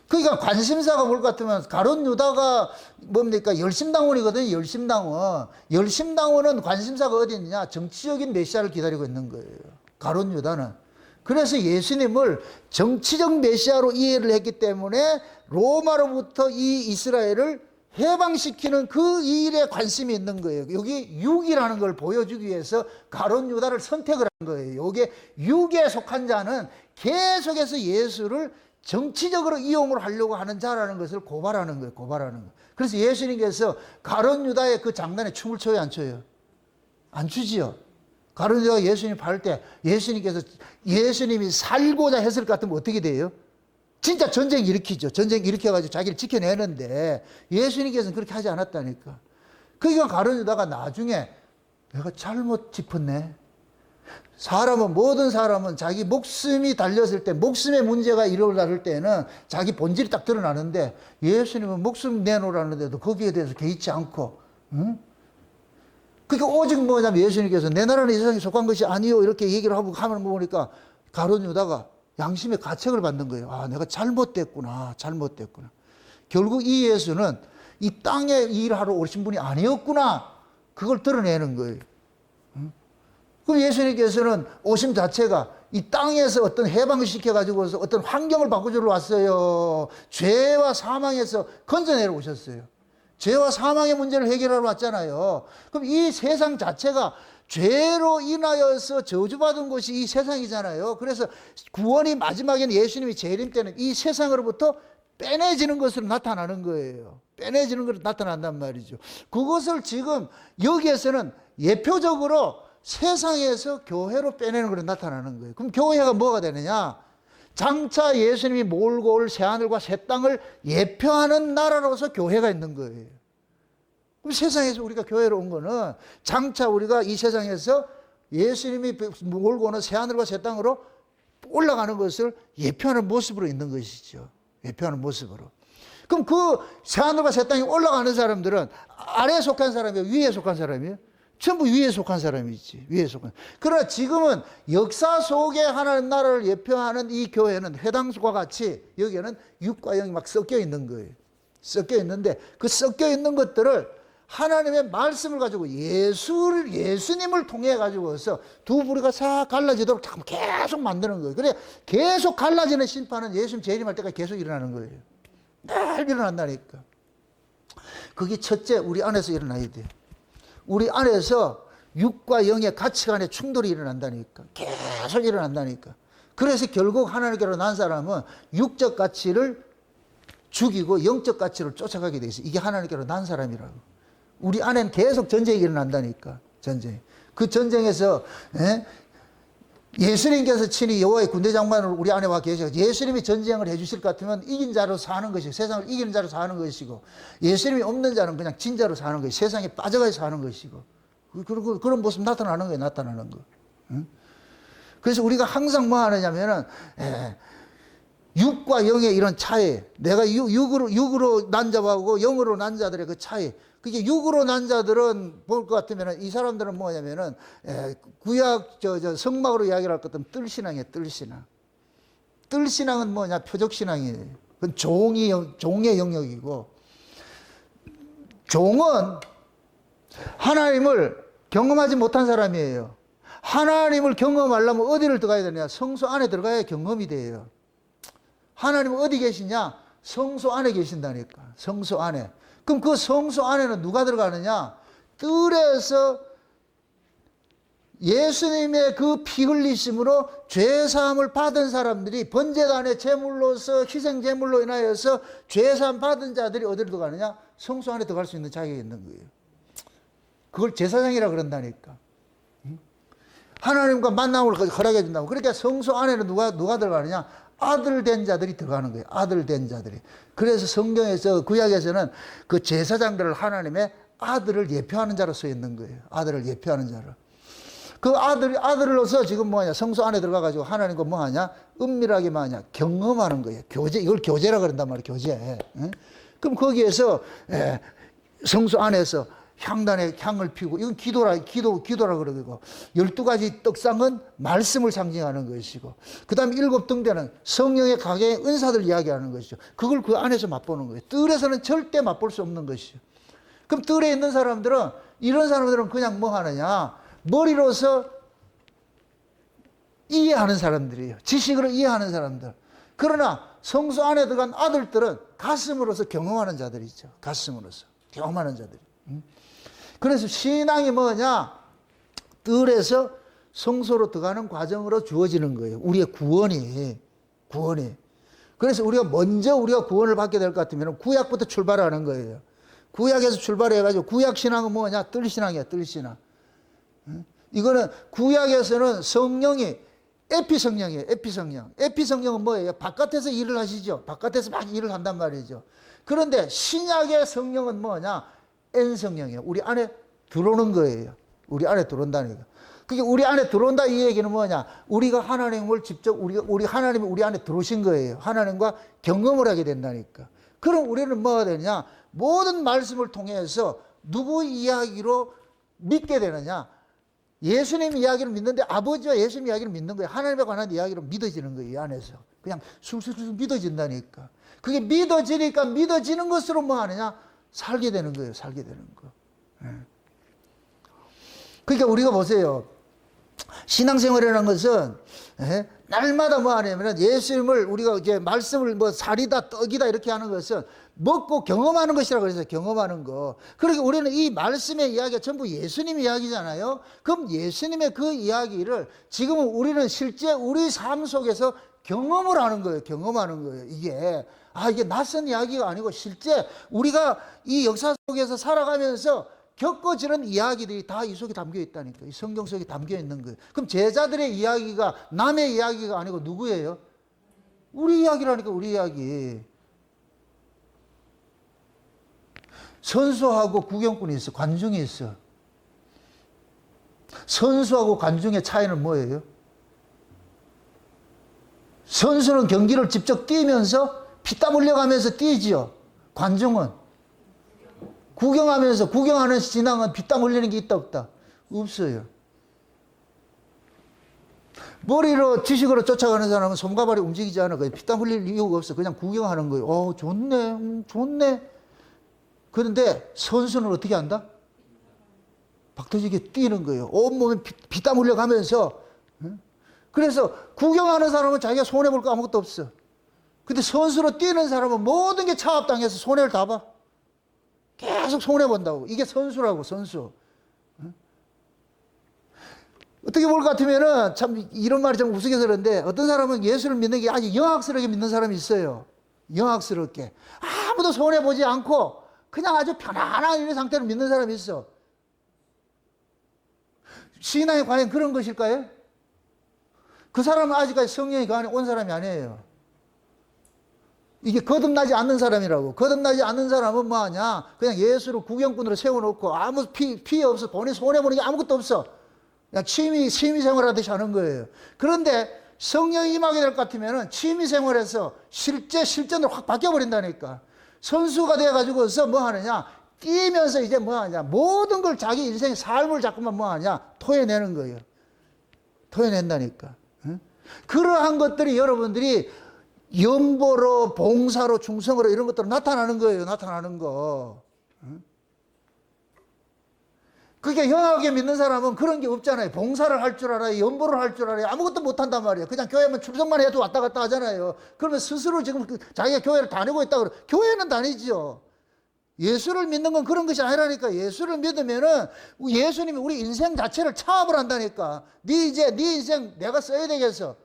그러니까 관심사가 뭘 같으면 가룟 유다가 뭡니까? 열심당원이거든요. 열심당원. 열심당원은 관심사가 어디 있느냐? 정치적인 메시아를 기다리고 있는 거예요. 가룟 유다는. 그래서 예수님을 정치적 메시아로 이해를 했기 때문에 로마로부터 이 이스라엘을 해방시키는 그 일에 관심이 있는 거예요. 여기 육이라는 걸 보여주기 위해서 가룟 유다를 선택을 한 거예요. 이게 육에 속한 자는 계속해서 예수를 정치적으로 이용을 하려고 하는 자라는 것을 고발하는 거예요. 고발하는 거예요. 그래서 예수님께서 가룟 유다의 그 장단에 춤을 춰요, 안 춰요? 안 추지요. 가룟 유다가 예수님 팔 때 예수님께서 예수님이 살고자 했을 것 같으면 어떻게 돼요? 진짜 전쟁 일으키죠. 전쟁 일으켜가지고 자기를 지켜내는데 예수님께서는 그렇게 하지 않았다니까. 그러니까 가룟 유다가 나중에 내가 잘못 짚었네. 모든 사람은 자기 목숨이 달렸을 때, 목숨의 문제가 일어날 때는 자기 본질이 딱 드러나는데 예수님은 목숨 내놓으라는데도 거기에 대해서 개의치 않고, 응? 그러니까 오직 뭐냐면 예수님께서 내 나라는 이 세상에 속한 것이 아니요 이렇게 얘기를 하고 하면 보니까 가룟 유다가 양심의 가책을 받는 거예요. 아, 내가 잘못됐구나. 결국 이 예수는 이 땅에 일하러 오신 분이 아니었구나. 그걸 드러내는 거예요. 그럼 예수님께서는 오심 자체가 이 땅에서 어떤 해방을 시켜가지고서 어떤 환경을 바꾸주러 왔어요. 죄와 사망에서 건져내려 오셨어요. 죄와 사망의 문제를 해결하러 왔잖아요. 그럼 이 세상 자체가 죄로 인하여서 저주받은 곳이 이 세상이잖아요. 그래서 구원이 마지막에는 예수님이 재림 때는 이 세상으로부터 빼내지는 것으로 나타나는 거예요. 빼내지는 것으로 나타난단 말이죠. 그것을 지금 여기에서는 예표적으로 세상에서 교회로 빼내는 것으로 나타나는 거예요. 그럼 교회가 뭐가 되느냐? 장차 예수님이 몰고 올 새하늘과 새 땅을 예표하는 나라로서 교회가 있는 거예요. 그럼 세상에서 우리가 교회로 온 거는 장차 우리가 이 세상에서 예수님이 몰고 오는 새하늘과 새 땅으로 올라가는 것을 예표하는 모습으로 있는 것이죠. 예표하는 모습으로. 그럼 그 새하늘과 새 땅에 올라가는 사람들은 아래에 속한 사람이에요? 위에 속한 사람이에요? 전부 위에 속한 사람이지. 위에 속한. 그러나 지금은 역사 속에 하나님 나라를 예표하는 이 교회는 회당과 같이 여기에는 육과 영이 막 섞여 있는 거예요. 섞여 있는데 그 섞여 있는 것들을 하나님의 말씀을 가지고 예수님을 통해 가지고서 두 부리가 싹 갈라지도록 계속 만드는 거예요. 그래 계속 갈라지는 심판은 예수님 재림할 때까지 계속 일어나는 거예요. 늘 일어난다니까. 그게 첫째 우리 안에서 일어나야 돼요. 우리 안에서 육과 영의 가치관의 충돌이 일어난다니까. 계속 일어난다니까. 그래서 결국 하나님께로 난 사람은 육적 가치를 죽이고 영적 가치를 쫓아가게 돼 있어요. 이게 하나님께로 난 사람이라고. 우리 안에는 계속 전쟁이 일어난다니까. 전쟁. 그 전쟁에서 예수님께서 친히 여호와의 군대 장관으로 우리 안에 와 계셔. 예수님이 전쟁을 해주실 것 같으면 이긴 자로 사는 것이고 세상을 이기는 자로 사는 것이고 예수님이 없는 자는 그냥 진 자로 사는 것이고 세상에 빠져가서 사는 것이고 그런 모습 나타나는 거예요. 나타나는 거. 그래서 우리가 항상 뭐 하느냐면은 육과 영의 이런 차이, 내가 육으로 난 자하고 영으로 난 자들의 그 차이. 그게 육으로 난 자들은 볼 것 같으면 이 사람들은 뭐냐면은 구약 성막으로 이야기를 할 것 같으면 뜰신앙이에요. 뜰신앙. 뜰신앙은 뭐냐? 표적신앙이에요. 그건 종의 영역이고 종은 하나님을 경험하지 못한 사람이에요. 하나님을 경험하려면 어디를 들어가야 되냐? 성소 안에 들어가야 경험이 돼요. 하나님은 어디 계시냐? 성소 안에 계신다니까. 성소 안에. 그럼 그 성소 안에는 누가 들어가느냐? 뜰에서 예수님의 그 피 흘리심으로 죄사함을 받은 사람들이 번제단의 제물로서 희생 제물로 인하여서 죄사함 받은 자들이 어디로 들어가느냐? 성소 안에 들어갈 수 있는 자격이 있는 거예요. 그걸 제사장이라 그런다니까. 하나님과 만남을 허락해 준다고. 그러니까 성소 안에는 누가 들어가느냐? 아들 된 자들이 들어가는 거예요. 아들 된 자들이. 그래서 성경에서 구약에서는 그 제사장들을 하나님의 아들을 예표하는 자로 써 있는 거예요. 아들을 예표하는 자를. 그 아들로서 지금 뭐하냐? 성소 안에 들어가가지고 하나님과 뭐하냐? 은밀하게 뭐하냐? 경험하는 거예요. 교제, 이걸 교제라 그런단 말이에요. 교제. 그럼 거기에서 성소 안에서 향단에 향을 피우고, 이건 기도라 그러고, 12가지 떡상은 말씀을 상징하는 것이고, 그 다음에 7등대는 성령의 각의 은사들 이야기하는 것이죠. 그걸 그 안에서 맛보는 거예요. 뜰에서는 절대 맛볼 수 없는 것이죠. 그럼 뜰에 있는 사람들은, 이런 사람들은 그냥 뭐 하느냐? 머리로서 이해하는 사람들이에요. 지식으로 이해하는 사람들. 그러나 성소 안에 들어간 아들들은 가슴으로서 경험하는 자들이죠. 가슴으로서 경험하는 자들이. 그래서 신앙이 뭐냐? 뜰에서 성소로 들어가는 과정으로 주어지는 거예요. 우리의 구원이. 그래서 우리가 구원을 받게 될 것 같으면 구약부터 출발하는 거예요. 구약에서 출발해가지고 구약 신앙은 뭐냐? 뜰신앙이야, 뜰신앙. 이거는 구약에서는 성령이 에피성령이에요. 에피성령. 에피성령은 뭐예요? 바깥에서 일을 하시죠. 바깥에서 막 일을 한단 말이죠. 그런데 신약의 성령은 뭐냐? N성령이에요. 우리 안에 들어오는 거예요. 우리 안에 들어온다는 거. 그게 우리 안에 들어온다 이 얘기는 뭐냐? 우리가 하나님을 직접 우리 하나님이 우리 안에 들어오신 거예요. 하나님과 경험을 하게 된다니까. 그럼 우리는 뭐가 되냐? 모든 말씀을 통해서 누구 이야기로 믿게 되느냐? 예수님 이야기를 믿는데 아버지와 예수님 이야기를 믿는 거예요. 하나님에 관한 이야기로 믿어지는 거예요. 이 안에서. 그냥 술술술 믿어진다니까. 그게 믿어지니까 믿어지는 것으로 뭐 하느냐? 살게 되는 거예요. 살게 되는 거. 그러니까 우리가 보세요. 신앙생활이라는 것은 날마다 뭐 하냐면 예수님을 우리가 이제 말씀을 뭐 살이다 떡이다 이렇게 하는 것은 먹고 경험하는 것이라고 그랬어요. 경험하는 거. 그러니까 우리는 이 말씀의 이야기가 전부 예수님 이야기잖아요. 그럼 예수님의 그 이야기를 지금은 우리는 실제 우리 삶 속에서 경험을 하는 거예요. 경험하는 거예요. 이게 낯선 이야기가 아니고 실제 우리가 이 역사 속에서 살아가면서 겪어지는 이야기들이 다 이 속에 담겨 있다니까. 이 성경 속에 담겨 있는 거예요. 그럼 제자들의 이야기가 남의 이야기가 아니고 누구예요? 우리 이야기라니까, 우리 이야기. 선수하고 구경꾼이 있어. 관중이 있어. 선수하고 관중의 차이는 뭐예요? 선수는 경기를 직접 뛰면서 피땀 흘려가면서 뛰지요. 관중은 구경하면서, 구경하는 신앙은 피땀 흘리는 게 있다 없다? 없어요. 머리로 지식으로 쫓아가는 사람은 손과 발이 움직이지 않아. 피땀 흘릴 이유가 없어. 그냥 구경하는 거예요. 좋네, 좋네. 그런데 선수는 어떻게 한다? 박터지게 뛰는 거예요. 온몸에 피땀 흘려가면서. 그래서 구경하는 사람은 자기가 손해볼 거 아무것도 없어. 근데 선수로 뛰는 사람은 모든 게 차압당해서 손해를 다 봐. 계속 손해본다고. 이게 선수라고, 선수. 어떻게 볼 것 같으면은 참 이런 말이 좀 우스워서 그런데 어떤 사람은 예수를 믿는 게 아주 영악스럽게 믿는 사람이 있어요. 영악스럽게. 아무도 손해보지 않고 그냥 아주 편안한 이런 상태로 믿는 사람이 있어. 신앙이 과연 그런 것일까요? 그 사람은 아직까지 성령이 그 안에 온 사람이 아니에요. 이게 거듭나지 않는 사람이라고. 거듭나지 않는 사람은 뭐 하냐? 그냥 예수를 구경꾼으로 세워놓고 아무 피해 없어. 본인 손해보는 게 아무것도 없어. 그냥 취미 생활하듯이 하는 거예요. 그런데 성령이 임하게 될 것 같으면 취미 생활에서 실전으로 확 바뀌어버린다니까. 선수가 돼가지고서 뭐 하느냐? 뛰면서 이제 뭐 하냐? 모든 걸 자기 인생의 삶을 자꾸만 뭐 하냐? 토해내는 거예요. 토해낸다니까. 응? 그러한 것들이 여러분들이 연보로, 봉사로, 충성으로 이런 것들로 나타나는 거예요. 나타나는 거. 응? 그게 영하게 믿는 사람은 그런 게 없잖아요. 봉사를 할 줄 알아요. 연보를 할 줄 알아요. 아무것도 못한단 말이에요. 그냥 교회만 출석만 해도 왔다 갔다 하잖아요. 그러면 스스로 지금 자기가 교회를 다니고 있다 그러 교회는 다니죠. 예수를 믿는 건 그런 것이 아니라니까. 예수를 믿으면은 예수님이 우리 인생 자체를 차압을 한다니까. 네 인생 내가 써야 되겠어.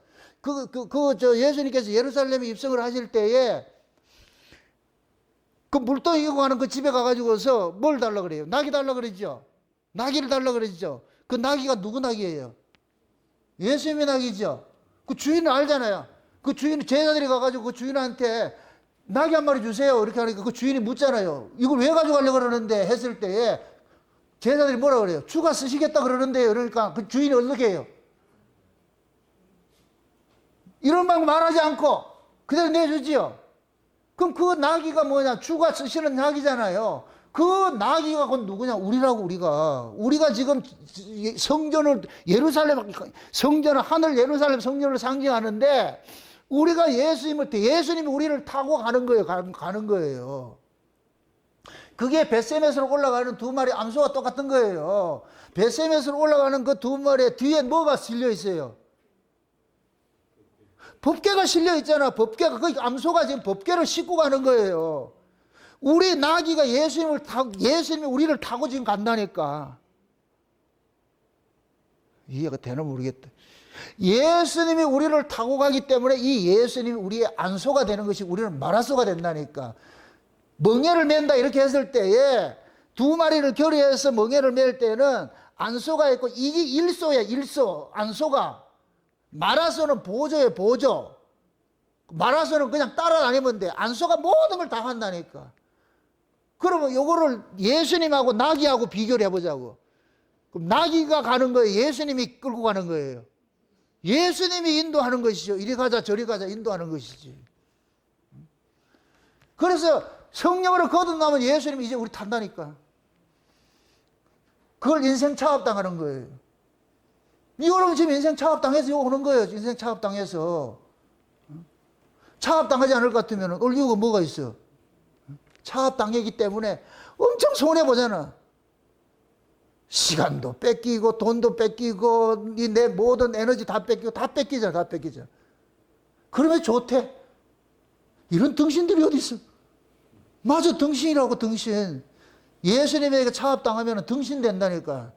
예수님께서 예루살렘에 입성을 하실 때에 그 물동이 이고 가는 그 집에 가가지고서 뭘 달라 그래요? 낙이 달라 그러죠. 나귀를 달라 그러죠. 그 나귀가 누구 나귀예요? 예수님의 나귀죠. 그 주인을 알잖아요. 그 주인, 제자들이 가가지고 그 주인한테 나귀 한 마리 주세요. 이렇게 하니까 그 주인이 묻잖아요. 이걸 왜 가져가려고 그러는데 했을 때에 제자들이 뭐라 그래요? 주가 쓰시겠다 그러는데요. 그러니까 그 주인이 어떻게 해요? 이런 방법 말하지 않고 그대로 내주지요. 그럼 그 나귀가 뭐냐? 주가 쓰시는 나귀잖아요. 그 나귀가 곧 누구냐? 우리라고, 우리가 지금 성전을, 성전을, 하늘 예루살렘 성전을 상징하는데, 우리가 예수님이 우리를 타고 가는 거예요. 가는 거예요. 그게 벳세메스로 올라가는 두 마리 암소가 똑같은 거예요. 벳세메스로 올라가는 그 두 마리 뒤에 뭐가 실려 있어요? 법궤가 실려 있잖아. 법궤가, 그 암소가 지금 법궤를 싣고 가는 거예요. 우리 나귀가 예수님이 우리를 타고 지금 간다니까. 이해가 되나 모르겠다. 예수님이 우리를 타고 가기 때문에 이 예수님이 우리의 안소가 되는 것이 우리는 마라소가 된다니까. 멍에를 맨다 이렇게 했을 때에 두 마리를 결의해서 멍에를 맬 때는 안소가 있고 이게 일소야, 일소. 안소가. 마라소는 보조예요, 보조. 마라소는 그냥 따라다니면 돼. 안소가 모든 걸 다 한다니까. 그러면 요거를 예수님하고 나귀하고 비교를 해보자고. 그럼 나귀가 가는 거예요? 예수님이 끌고 가는 거예요? 예수님이 인도하는 것이죠. 이리 가자 저리 가자 인도하는 것이지. 그래서 성령으로 거듭나면 예수님이 이제 우리 탄다니까. 그걸 인생 차압당하는 거예요. 여러분 지금 인생 차압당해서 이거 오는 거예요. 인생 차압당해서. 차압당하지 않을 것 같으면 올 이유가 뭐가 있어? 차압당했기 때문에 엄청 손해보잖아. 시간도 뺏기고 돈도 뺏기고 내 모든 에너지 다 뺏기고 다 뺏기잖아. 다 뺏기잖아. 그러면 좋대. 이런 등신들이 어디 있어? 맞아, 등신이라고, 등신. 예수님에게 차압당하면 등신 된다니까.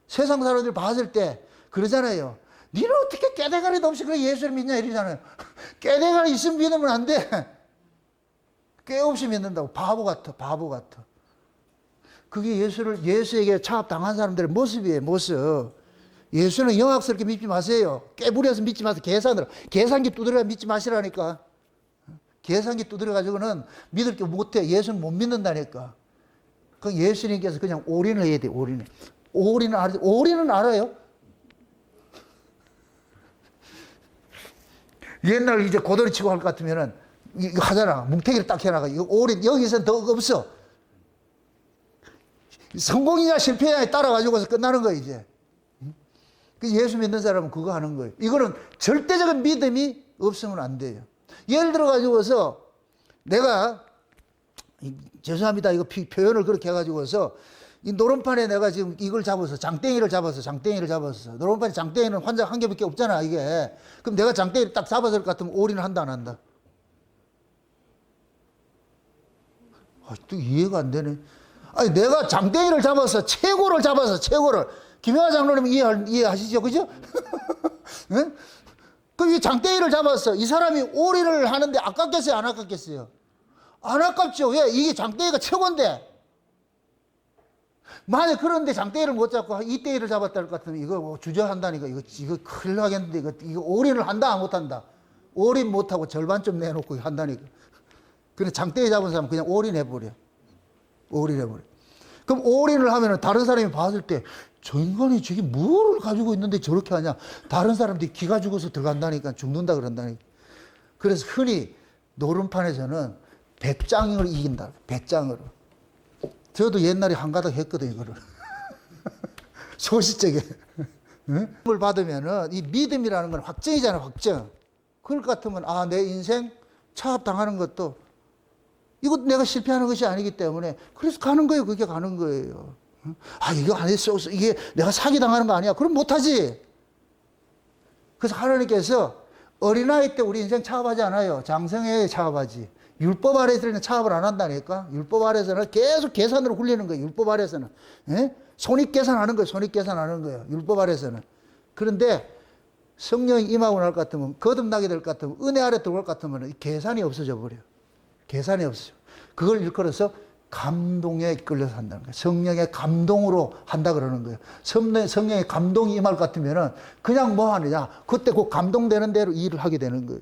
세상 사람들 봤을 때 그러잖아요. 니는 어떻게 깨대가리도 없이 그래 예수를 믿냐 이러잖아요. 깨대가리 있으면 믿으면 안 돼. 깨 없이 믿는다고. 바보 같아, 바보 같아. 그게 예수에게 차압당한 사람들의 모습이에요, 모습. 예수는 영악스럽게 믿지 마세요. 깨부려서 믿지 마세요. 계산기 두드려 믿지 마시라니까. 계산기 두드려가지고는 믿을 게 못해. 예수는 못 믿는다니까. 그 예수님께서 그냥 올인을 해야 돼, 올인을. 올인은 알아요? 옛날 이제 고도리 치고 할 것 같으면은, 이거 하잖아. 뭉태기를 딱 해놔가. 이거 올인, 여기서는 더 없어. 성공이냐 실패냐에 따라가지고서 끝나는 거야, 이제. 예수 믿는 사람은 그거 하는 거예요. 이거는 절대적인 믿음이 없으면 안 돼요. 예를 들어가지고서 내가, 죄송합니다. 이거 표현을 그렇게 해가지고서 이 노름판에 내가 지금 이걸 잡아서 장땡이를 잡았어. 노름판에 장땡이는 환자 한 개밖에 없잖아, 이게. 그럼 내가 장땡이를 딱 잡았을 것 같으면 올인을 한다, 안 한다? 또 이해가 안 되네. 아니, 내가 장땡이를 잡아서 최고를. 김영하 장로님 이해하시죠? 그죠? 응? 그럼 이 장땡이를 잡았어. 이 사람이 올인을 하는데 아깝겠어요? 안 아깝겠어요? 안 아깝죠. 왜? 이게 장땡이가 최고인데. 만약 그런데 장땡이를 못 잡고 이땡이를 잡았다 할 것 같으면 이거 뭐 주저한다니까. 이거 큰일 나겠는데. 이거 올인을 한다, 안 못한다? 올인 못하고 절반쯤 내놓고 한다니까. 그래, 장땡이 잡은 사람은 그냥 올인해버려. 그럼 올인을 하면 다른 사람이 봤을 때 저 인간이 저게 뭐를 가지고 있는데 저렇게 하냐. 다른 사람들이 기가 죽어서 들어간다니까. 죽는다 그런다니까. 그래서 흔히 노름판에서는 배짱을 이긴다. 배짱으로. 저도 옛날에 한 가닥 했거든요, 이거를. 소시적에. 응? 을 받으면은 이 믿음이라는 건 확정이잖아, 확정. 그럴 것 같으면, 아, 내 인생 차압당하는 것도 이거 내가 실패하는 것이 아니기 때문에 그래서 가는 거예요. 그게 가는 거예요. 아, 이거 안 했어. 이게 내가 사기당하는 거 아니야. 그럼 못하지. 그래서 하나님께서 어린아이 때 우리 인생 차압하지 않아요. 장성에 차압하지. 율법 아래에서는 차압을 안 한다니까. 율법 아래에서는 계속 계산으로 굴리는 거예요. 율법 아래에서는. 예? 손익계산하는 거예요. 율법 아래에서는. 그런데 성령이 임하고 날 것 같으면, 거듭나게 될 것 같으면, 은혜 아래 들어갈 것 같으면 계산이 없어져 버려요. 계산이 없어요. 그걸 일컬어서 감동에 이끌려서 한다는 거예요. 성령의 감동으로 한다 그러는 거예요. 성령의 감동이 임할 것 같으면은 그냥 뭐 하느냐. 그때 그 감동되는 대로 일을 하게 되는 거예요.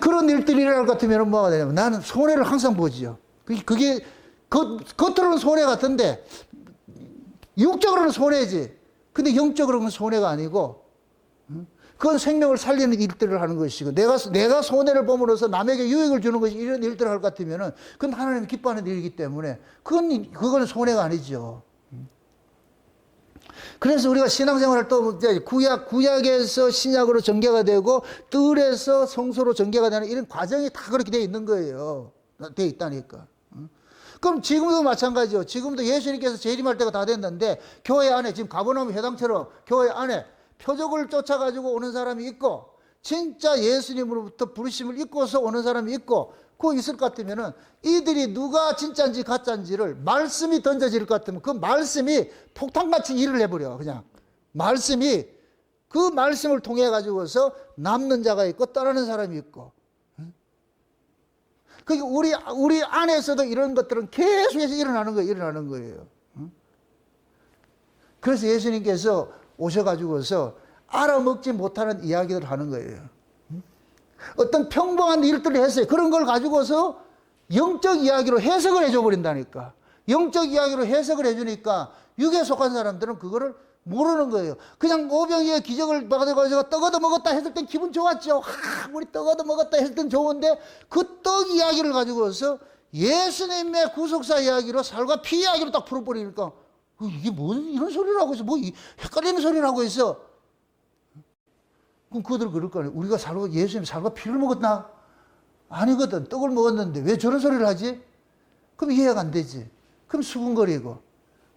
그런 일들이 일어날 것 같으면 뭐가 되냐면 나는 손해를 항상 보지요. 그게 겉으로는 손해 같은데 육적으로는 손해지. 근데 영적으로는 손해가 아니고 그건 생명을 살리는 일들을 하는 것이고 내가 손해를 범으로써 남에게 유익을 주는 것이 이런 일들을 할 것 같으면은 그건 하나님이 기뻐하는 일이기 때문에 그건 손해가 아니죠. 그래서 우리가 신앙생활을 또 이제 구약에서 신약으로 전개가 되고 뜰에서 성소로 전개가 되는 이런 과정이 다 그렇게 되어 있는 거예요. 되어 있다니까. 그럼 지금도 마찬가지죠. 지금도 예수님께서 재림할 때가 다 됐는데 교회 안에 지금 가버나움 회당처럼 교회 안에 표적을 쫓아가지고 오는 사람이 있고 진짜 예수님으로부터 부르심을 입고서 오는 사람이 있고 그거 있을 것 같으면은 이들이 누가 진짜인지 가짜인지를 말씀이 던져질 것 같으면 그 말씀이 폭탄같이 일을 해버려. 그냥 말씀이 그 말씀을 통해 가지고서 남는 자가 있고 떠나는 사람이 있고. 그게 우리 안에서도 이런 것들은 계속해서 일어나는 거예요. 그래서 예수님께서 오셔가지고서 알아먹지 못하는 이야기를 하는 거예요. 어떤 평범한 일들을 했어요. 그런 걸 가지고서 영적 이야기로 해석을 해줘 버린다니까. 영적 이야기로 해석을 해주니까 육에 속한 사람들은 그거를 모르는 거예요. 그냥 오병이의 기적을 받아가지고 떡 얻어 먹었다 했을 땐 기분 좋았죠. 우리 떡 얻어 먹었다 했을 땐 좋은데 그 떡 이야기를 가지고서 예수님의 구속사 이야기로 살과 피 이야기로 딱 풀어버리니까 이게 뭐 이런 소리를 하고 있어. 뭐 헷갈리는 소리를 하고 있어. 그럼 그들 그럴 거 아니에요. 우리가 예수님 살과 피를 먹었나? 아니거든. 떡을 먹었는데 왜 저런 소리를 하지? 그럼 이해가 안 되지. 그럼 수군거리고.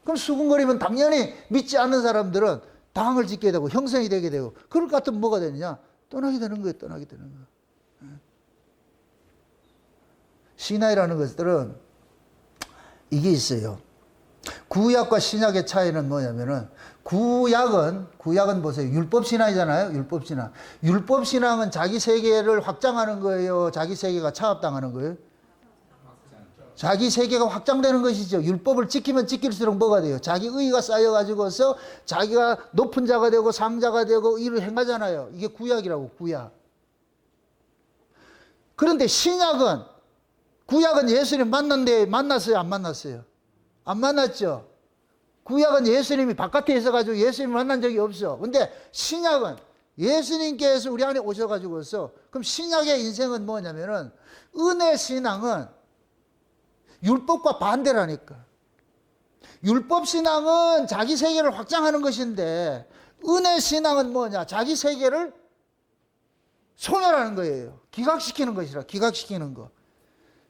그럼 수군거리면 당연히 믿지 않는 사람들은 당을 짓게 되고 형성이 되게 되고 그럴 것 같으면 뭐가 되느냐? 떠나게 되는 거예요. 신약이라는 것들은 이게 있어요. 구약과 신약의 차이는 뭐냐면은 구약은 보세요. 율법 신앙이잖아요. 율법 신앙. 율법 신앙은 자기 세계를 확장하는 거예요. 자기 세계가 차압당하는 거예요. 자기 세계가 확장되는 것이죠. 율법을 지키면 지킬수록 뭐가 돼요? 자기 의의가 쌓여가지고서 자기가 높은 자가 되고 상자가 되고 일을 행하잖아요. 이게 구약이라고, 구약. 그런데 구약은 예수님 만났어요? 안 만났어요? 안 만났죠? 구약은 예수님이 바깥에 있어가지고 예수님 만난 적이 없어. 근데 신약은 예수님께서 우리 안에 오셔가지고서, 그럼 신약의 인생은 뭐냐면은, 은혜 신앙은 율법과 반대라니까. 율법 신앙은 자기 세계를 확장하는 것인데, 은혜 신앙은 뭐냐? 자기 세계를 소멸하는 거예요. 기각시키는 것이라, 기각시키는 거.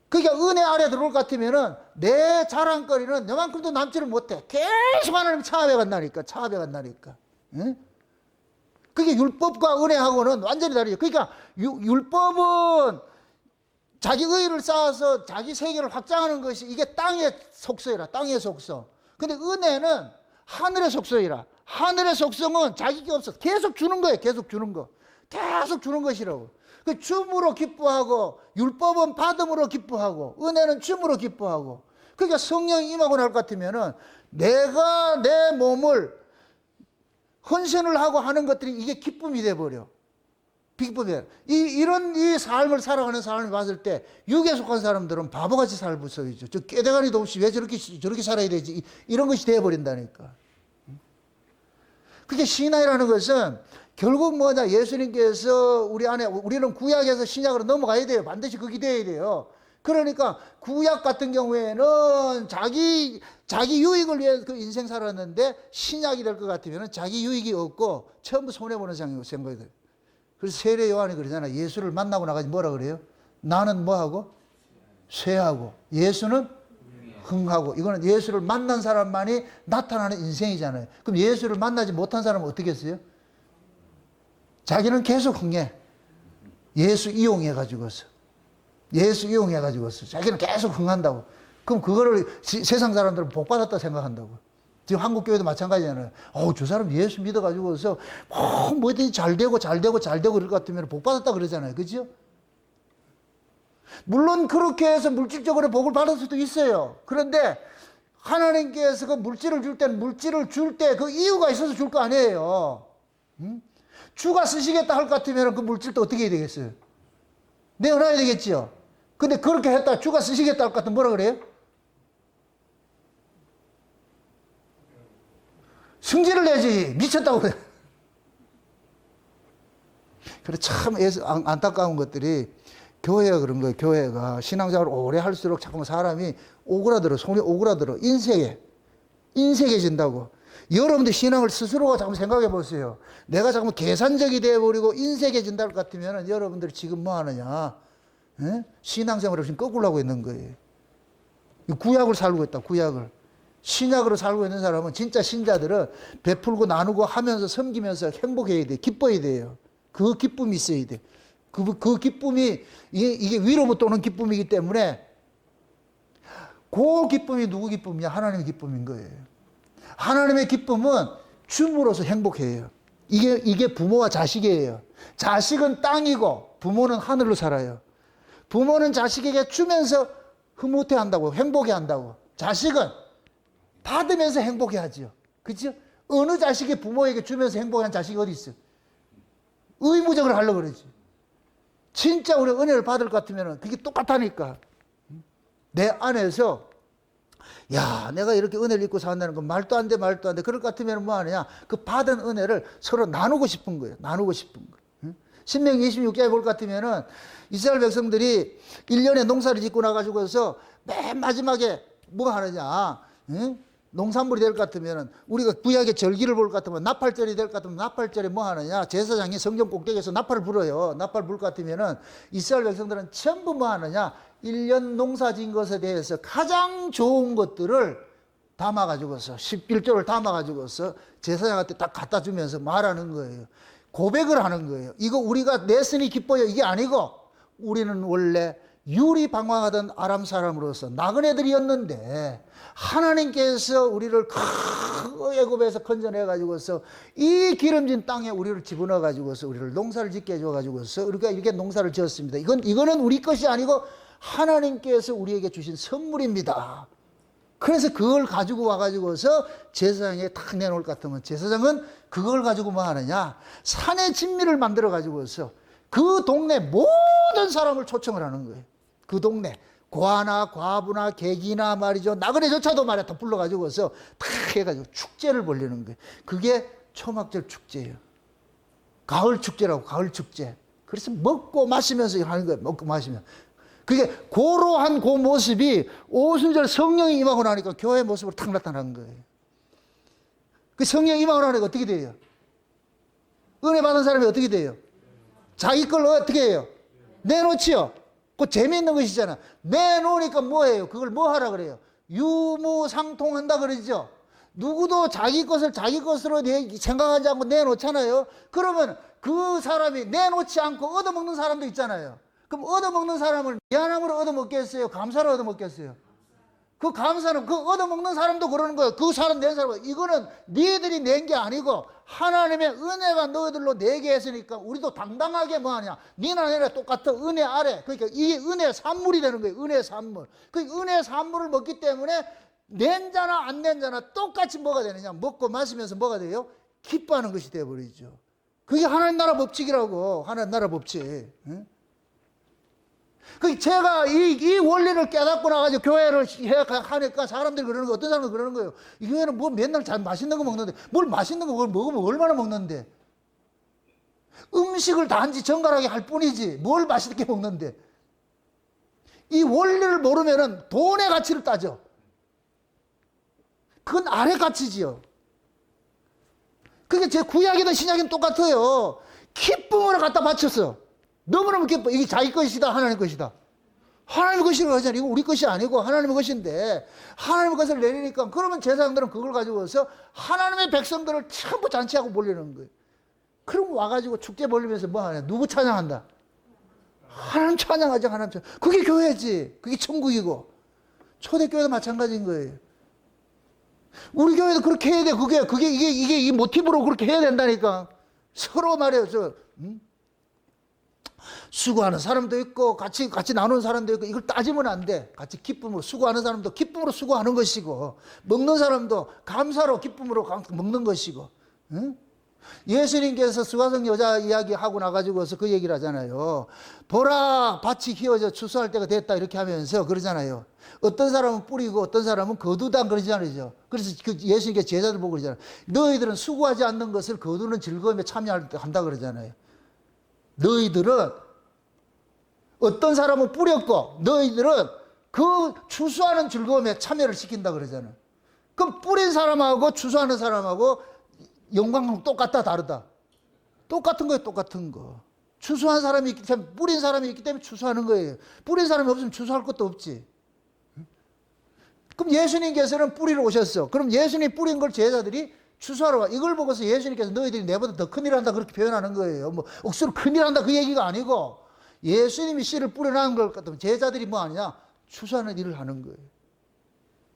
그러니까 은혜 아래 들어올 것 같으면은 내 자랑거리는 너만큼도 남지를 못해. 계속 하나님 차압해 간다니까, 차압해 간다니까. 응? 그게 율법과 은혜하고는 완전히 다르죠. 그러니까 율법은 자기 의의를 쌓아서 자기 세계를 확장하는 것이 이게 땅의 속성이라, 땅의 속성. 근데 은혜는 하늘의 속성이라. 하늘의 속성은 자기 게 없어. 계속 주는 거예요. 계속 주는 거. 계속 주는 것이라고. 그 줌으로 기뻐하고, 율법은 받음으로 기뻐하고, 은혜는 줌으로 기뻐하고. 그러니까 성령이 임하고 날 것 같으면은 내가 내 몸을 헌신을 하고 하는 것들이 이게 기쁨이 돼버려. 기쁨이야. 이런 이 삶을 살아가는 사람을 봤을 때 육에 속한 사람들은 바보같이 살고 있죠. 저 깨대가리도 없이 왜 저렇게 살아야 되지? 이런 것이 돼버린다니까. 그게 신앙이라는 것은 결국 뭐냐, 예수님께서 우리 안에, 우리는 구약에서 신약으로 넘어가야 돼요. 반드시 그게 돼야 돼요. 그러니까 구약 같은 경우에는 자기 유익을 위해 그 인생 살았는데, 신약이 될 것 같으면 자기 유익이 없고 전부 손해보는 생각이 들어요. 그래서 세례 요한이 그러잖아요. 예수를 만나고 나가지 뭐라 그래요? 나는 뭐하고? 쇠하고, 예수는 흥하고. 이거는 예수를 만난 사람만이 나타나는 인생이잖아요. 그럼 예수를 만나지 못한 사람은 어떻게 했어요? 자기는 계속 흥해. 예수 이용해가지고서. 자기는 계속 흥한다고. 그럼 그거를 세상 사람들은 복받았다 생각한다고. 지금 한국 교회도 마찬가지잖아요. 저 사람 예수 믿어가지고서 뭐든지 잘 되고 그럴 것 같으면 복받았다 그러잖아요. 그죠? 물론 그렇게 해서 물질적으로 복을 받을 수도 있어요. 그런데 하나님께서 그 물질을 줄 때는 물질을 줄 때 그 이유가 있어서 줄 거 아니에요. 응? 주가 쓰시겠다 할 것 같으면 그 물질도 어떻게 해야 되겠어요? 내어놔야 되겠지요. 근데 그렇게 했다 주가 쓰시겠다 할 것 같으면 뭐라 그래요? 승질을 내지. 미쳤다고 그래. 그래, 참 안타까운 것들이 교회가 그런 거예요. 교회가 신앙생활을 오래 할수록 자꾸만 사람이 오그라들어, 손이 오그라들어. 인색해진다고. 여러분들 신앙을 스스로가 자꾸 생각해 보세요. 내가 자꾸 계산적이 되어버리고 인색해진다 할 것 같으면 여러분들이 지금 뭐 하느냐? 에? 신앙생활을 지금 거꾸로 하고 있는 거예요. 구약을 살고 있다, 구약을. 신약으로 살고 있는 사람은, 진짜 신자들은 베풀고 나누고 하면서 섬기면서 행복해야 돼. 기뻐야 돼요. 그 기쁨이 있어야 돼. 그 기쁨이, 이게 위로부터 오는 기쁨이기 때문에, 그 기쁨이 누구 기쁨이냐? 하나님의 기쁨인 거예요. 하나님의 기쁨은 줌으로써 행복해요. 이게 부모와 자식이에요. 자식은 땅이고 부모는 하늘로 살아요. 부모는 자식에게 주면서 흐뭇해 한다고, 행복해 한다고. 자식은 받으면서 행복해 하죠. 그죠? 어느 자식이 부모에게 주면서 행복한 자식이 어디 있어? 의무적으로 하려고 그러지. 진짜 우리 은혜를 받을 것 같으면 그게 똑같다니까. 내 안에서, 야, 내가 이렇게 은혜를 입고 산다는 건 말도 안 돼. 그럴 것 같으면 뭐 하느냐? 그 받은 은혜를 서로 나누고 싶은 거예요. 신명기 26장에 볼 것 같으면은 이스라엘 백성들이 1년에 농사를 짓고 나가지고서 맨 마지막에 뭐 하느냐? 농산물이 될 것 같으면, 우리가 구약의 절기를 볼 것 같으면, 나팔절이 될 것 같으면 나팔절에 뭐 하느냐? 제사장이 성전 꼭대기에서 나팔을 불어요. 나팔 불 것 같으면은 이스라엘 백성들은 전부 뭐 하느냐? 1년 농사 진 것에 대해서 가장 좋은 것들을 담아가지고서, 11조를 담아가지고서 제사장한테 딱 갖다 주면서 말하는 거예요. 고백을 하는 거예요. 이거 우리가 냈으니 기뻐요. 이게 아니고, 우리는 원래 유리방황하던 아람 사람으로서 나그네들이었는데 하나님께서 우리를 큰 애굽에서 건져내 가지고서 이 기름진 땅에 우리를 집어넣어 가지고서 우리를 농사를 짓게 해줘 가지고서 우리가 이렇게 농사를 지었습니다. 이거는 우리 것이 아니고 하나님께서 우리에게 주신 선물입니다. 그래서 그걸 가지고 와가지고서 제사장에 탁 내놓을 것 같으면 제사장은 그걸 가지고 뭐 하느냐, 산의 진미를 만들어 가지고서 그 동네 모든 사람을 초청을 하는 거예요. 그 동네 고아나 과부나 객이나 말이죠, 나그네조차도 말이야 다 불러가지고서 탁 해가지고 축제를 벌리는 거예요. 그게 초막절 축제예요. 가을 축제라고, 가을 축제. 그래서 먹고 마시면서 하는 거예요. 먹고 마시면. 그게 고로한 그 모습이 오순절 성령이 임하고 나니까 교회 모습으로 탁 나타난 거예요. 그 성령이 임하고 나니까 어떻게 돼요? 은혜 받은 사람이 어떻게 돼요? 자기 걸 어떻게 해요? 내놓지요. 그 재미있는 것이잖아. 내놓으니까 뭐예요? 그걸 뭐 하라 그래요? 유무상통한다 그러죠. 누구도 자기 것을 자기 것으로 생각하지 않고 내놓잖아요. 그러면 그 사람이 내놓지 않고 얻어먹는 사람도 있잖아요. 그럼 얻어먹는 사람을 미안함으로 얻어먹겠어요? 감사로 얻어먹겠어요? 그 감사는 그 얻어먹는 사람도 그러는 거예요. 그 사람 낸 사람은 이거는 너희들이 낸 게 아니고 하나님의 은혜가 너희들로 내게 했으니까 우리도 당당하게 뭐하냐, 니나 내나 똑같은 은혜 아래, 그러니까 이게 은혜 산물이 되는 거예요. 은혜 산물. 그 은혜 산물을 먹기 때문에 낸 자나 안 낸 자나 똑같이 뭐가 되느냐, 먹고 마시면서 뭐가 돼요? 기뻐하는 것이 되어버리죠. 그게 하나님 나라 법칙이라고. 하나님 나라 법칙. 응? 그 제가 이 원리를 깨닫고 나가지고 교회를 하니까 사람들이 그러는 거, 어떤 사람은 그러는 거예요. 이 교회는 뭐 맨날 잘 맛있는 거 먹는데, 뭘 맛있는 거 먹으면 얼마나 먹는데? 음식을 단지 정갈하게 할 뿐이지 뭘 맛있게 먹는데? 이 원리를 모르면은 돈의 가치를 따져. 그건 아래 가치지요. 그게 제 구약이든 신약이든 똑같아요. 기쁨으로 갖다 바쳤어. 너무너무 기뻐. 이게 자기 것이다, 하나님 것이다. 하나님의 것이라고 하잖아요. 이거 우리 것이 아니고 하나님의 것인데 하나님의 것을 내리니까, 그러면 제사장들은 그걸 가지고서 하나님의 백성들을 전부 잔치하고 몰리는 거예요. 그럼 와가지고 축제 벌리면서 뭐 하냐, 누구 찬양한다? 하나님 찬양하죠. 하나님 찬양. 그게 교회지. 그게 천국이고. 초대교회도 마찬가지인 거예요. 우리 교회도 그렇게 해야 돼. 이게 이 모티브로 그렇게 해야 된다니까. 서로 말해요. 수고하는 사람도 있고 같이 나누는 사람도 있고, 이걸 따지면 안 돼. 같이 기쁨으로 수고하는 사람도 기쁨으로 수고하는 것이고, 먹는 사람도 감사로 기쁨으로 먹는 것이고. 응? 예수님께서 수가성 여자 이야기 하고 나가지고서 그 얘기를 하잖아요. 보라, 밭이 휘어져 추수할 때가 됐다 이렇게 하면서 그러잖아요. 어떤 사람은 뿌리고 어떤 사람은 거두다 그러잖아요. 그래서 예수님께서 제자들 보고 그러잖아요. 너희들은 수고하지 않는 것을 거두는 즐거움에 참여한다 그러잖아요. 너희들은, 어떤 사람은 뿌렸고 너희들은 그 추수하는 즐거움에 참여를 시킨다 그러잖아요. 그럼 뿌린 사람하고 추수하는 사람하고 영광은 똑같다, 다르다? 똑같은 거예요. 똑같은 거. 추수한 사람이 있기 때문에, 뿌린 사람이 있기 때문에 추수하는 거예요. 뿌린 사람이 없으면 추수할 것도 없지. 그럼 예수님께서는 뿌리러 오셨어. 그럼 예수님 뿌린 걸 제자들이 추수하러 와. 이걸 보고서 예수님께서 너희들이 내보다 더 큰일 한다 그렇게 표현하는 거예요. 뭐 억수로 큰일 한다 그 얘기가 아니고, 예수님이 씨를 뿌려놓은 걸 같으면 제자들이 뭐 하느냐, 추수하는 일을 하는 거예요.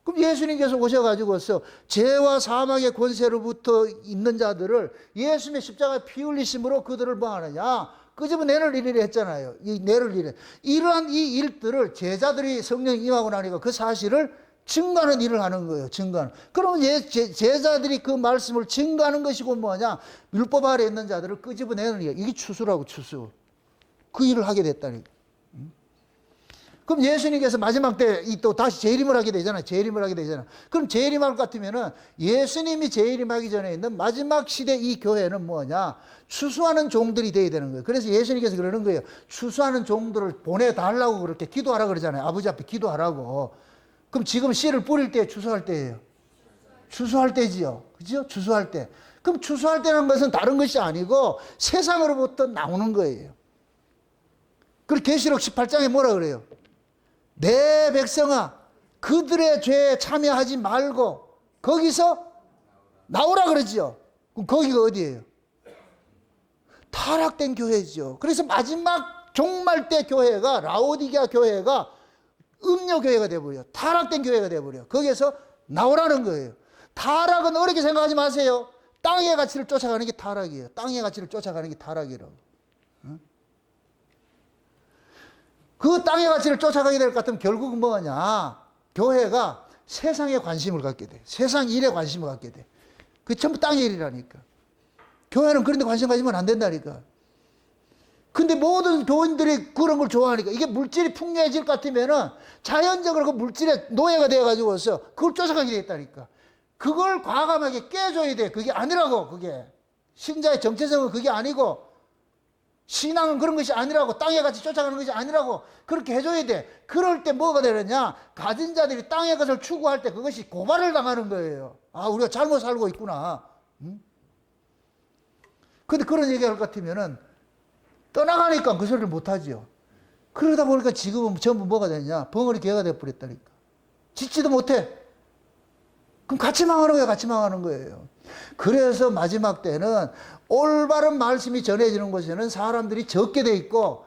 그럼 예수님께서 오셔가지고서 죄와 사망의 권세로부터 있는 자들을 예수님의 십자가에 피 흘리심으로 그들을 뭐 하느냐, 끄집어내는 일을 했잖아요. 이 내를 일에. 이러한 이 일들을 제자들이 성령이 임하고 나니까 그 사실을 증거하는 일을 하는 거예요. 증거하는. 그러면 제자들이 그 말씀을 증거하는 것이고 뭐냐, 율법 아래 있는 자들을 끄집어내는 일. 이게 추수라고, 추수. 그 일을 하게 됐다니까. 그럼 예수님께서 마지막 때 또 다시 재림을 하게 되잖아요. 재림을 하게 되잖아요. 그럼 재림할 것 같으면은 예수님이 재림하기 전에 있는 마지막 시대 이 교회는 뭐냐, 추수하는 종들이 되어야 되는 거예요. 그래서 예수님께서 그러는 거예요. 추수하는 종들을 보내달라고 그렇게 기도하라 그러잖아요. 아버지 앞에 기도하라고. 그럼 지금 씨를 뿌릴 때 추수할 때예요. 추수할 때지요. 그죠? 추수할 때. 그럼 추수할 때라는 것은 다른 것이 아니고 세상으로부터 나오는 거예요. 그리고 계시록 18장에 뭐라 그래요? 내 백성아, 그들의 죄에 참여하지 말고 거기서 나오라 그러지요. 그럼 거기가 어디예요? 타락된 교회죠. 그래서 마지막 종말 때 교회가, 라오디게아 교회가 음료 교회가 돼버려. 타락된 교회가 돼버려. 거기에서 나오라는 거예요. 타락은 어렵게 생각하지 마세요. 땅의 가치를 쫓아가는 게 타락이에요. 땅의 가치를 쫓아가는 게 타락이라고. 그 땅의 가치를 쫓아가게 될 것 같으면 결국은 뭐냐? 교회가 세상에 관심을 갖게 돼. 세상 일에 관심을 갖게 돼. 그게 전부 땅의 일이라니까. 교회는 그런 데 관심 가지면 안 된다니까. 근데 모든 교인들이 그런 걸 좋아하니까 이게 물질이 풍요해질 것 같으면은 자연적으로 그 물질의 노예가 되어가지고서 그걸 쫓아가게 되겠다니까. 그걸 과감하게 깨줘야 돼. 그게 아니라고, 그게. 신자의 정체성은 그게 아니고, 신앙은 그런 것이 아니라고, 땅의 가치 쫓아가는 것이 아니라고, 그렇게 해줘야 돼. 그럴 때 뭐가 되느냐? 가진 자들이 땅의 것을 추구할 때 그것이 고발을 당하는 거예요. 아, 우리가 잘못 살고 있구나. 근데 그런 얘기할 것 같으면은 떠나가니까 그 소리를 못하지요. 그러다 보니까 지금은 전부 뭐가 되냐? 벙어리 개가 돼버렸다니까. 짓지도 못해. 그럼 같이 망하는 거예요. 같이 망하는 거예요. 그래서 마지막 때는 올바른 말씀이 전해지는 곳에는 사람들이 적게 돼 있고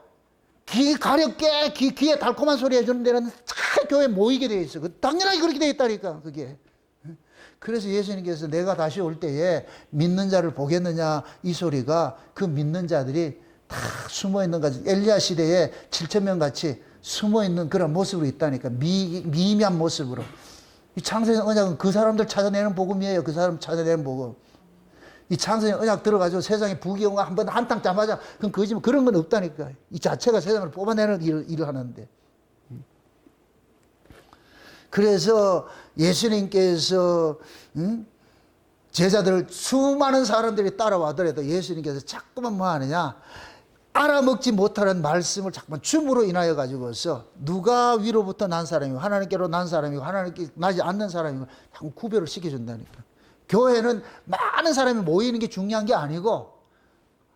귀 가렵게 귀에 달콤한 소리 해주는 데는 잘 교회에 모이게 돼 있어. 당연하게 그렇게 돼 있다니까 그게. 그래서 예수님께서 내가 다시 올 때에 믿는 자를 보겠느냐 이 소리가 그 믿는 자들이 다 숨어있는 거지. 엘리야 시대에 7,000명 같이 숨어있는 그런 모습으로 있다니까. 미미한 모습으로. 이 창세기 언약은 그 사람들 찾아내는 복음이에요. 그 사람 찾아내는 복음. 이 창세기 언약 들어가지고 세상에 부귀영화 한번 한탕 짜마자 그건 거짓말 그런 건 없다니까. 이 자체가 세상을 뽑아내는 일을 하는데. 그래서 예수님께서 제자들 수많은 사람들이 따라와더라도 예수님께서 자꾸만 뭐 하느냐 알아먹지 못하는 말씀을 자꾸만 줌으로 인하여 가지고서 누가 위로부터 난 사람이고 하나님께로 난 사람이고 하나님께 나지 않는 사람이고 자꾸 구별을 시켜준다니까. 교회는 많은 사람이 모이는 게 중요한 게 아니고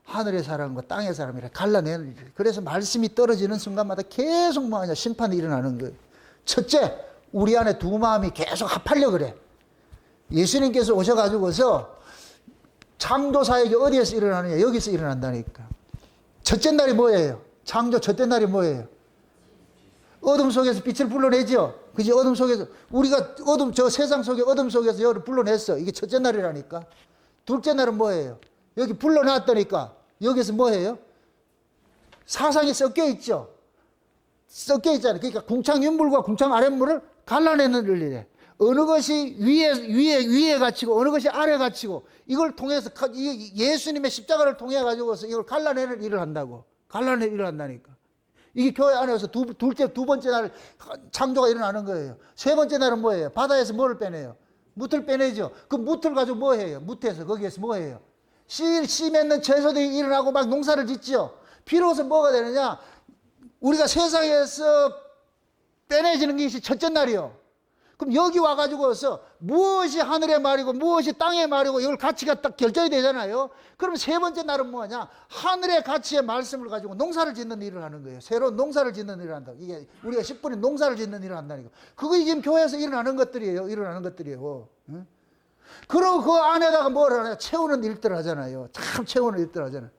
하늘의 사람과 땅의 사람이라 갈라내는 일. 그래서 말씀이 떨어지는 순간마다 계속 뭐 하냐 심판이 일어나는 거예요. 첫째, 우리 안에 두 마음이 계속 합하려 그래. 예수님께서 오셔가지고서 창조 사역이 어디에서 일어나느냐? 여기서 일어난다니까. 첫째 날이 뭐예요? 창조 첫째 날이 뭐예요? 어둠 속에서 빛을 불러내죠. 그지? 어둠 속에서 우리가 저 세상 속에 어둠 속에서 여를 불러냈어. 이게 첫째 날이라니까. 둘째 날은 뭐예요? 여기 불러놨다니까. 여기서 뭐예요? 사상이 섞여 있죠. 섞여 있잖아요. 그러니까 궁창윤물과 궁창 아랫물을 갈라내는 일이래. 어느 것이 위에 갇히고 어느 것이 아래 갇히고 이걸 통해서 예수님의 십자가를 통해 가지고서 이걸 갈라내는 일을 한다고. 갈라내는 일을 한다니까. 이게 교회 안에서 두 번째 날 창조가 일어나는 거예요. 세 번째 날은 뭐예요? 바다에서 뭐를 빼내요? 뭇을 빼내죠. 그 뭇을 가지고 뭐 해요? 뭇에서 거기에서 뭐 해요? 씨 맺는 채소들이 일어나고 막 농사를 짓죠. 비로소 뭐가 되느냐? 우리가 세상에서 빼내지는 것이 첫째 날이요. 그럼 여기 와가지고서 무엇이 하늘의 말이고 무엇이 땅의 말이고 이걸 가치가 딱 결정이 되잖아요. 그럼 세 번째 날은 뭐냐? 하늘의 가치의 말씀을 가지고 농사를 짓는 일을 하는 거예요. 새로운 농사를 짓는 일을 한다. 이게 우리가 10분에 농사를 짓는 일을 한다니까. 그거 지금 교회에서 일어나는 것들이에요. 일어나는 것들이에요. 응? 그리고 그 안에다가 뭘 하냐? 채우는 일들을 하잖아요. 참 채우는 일들을 하잖아요.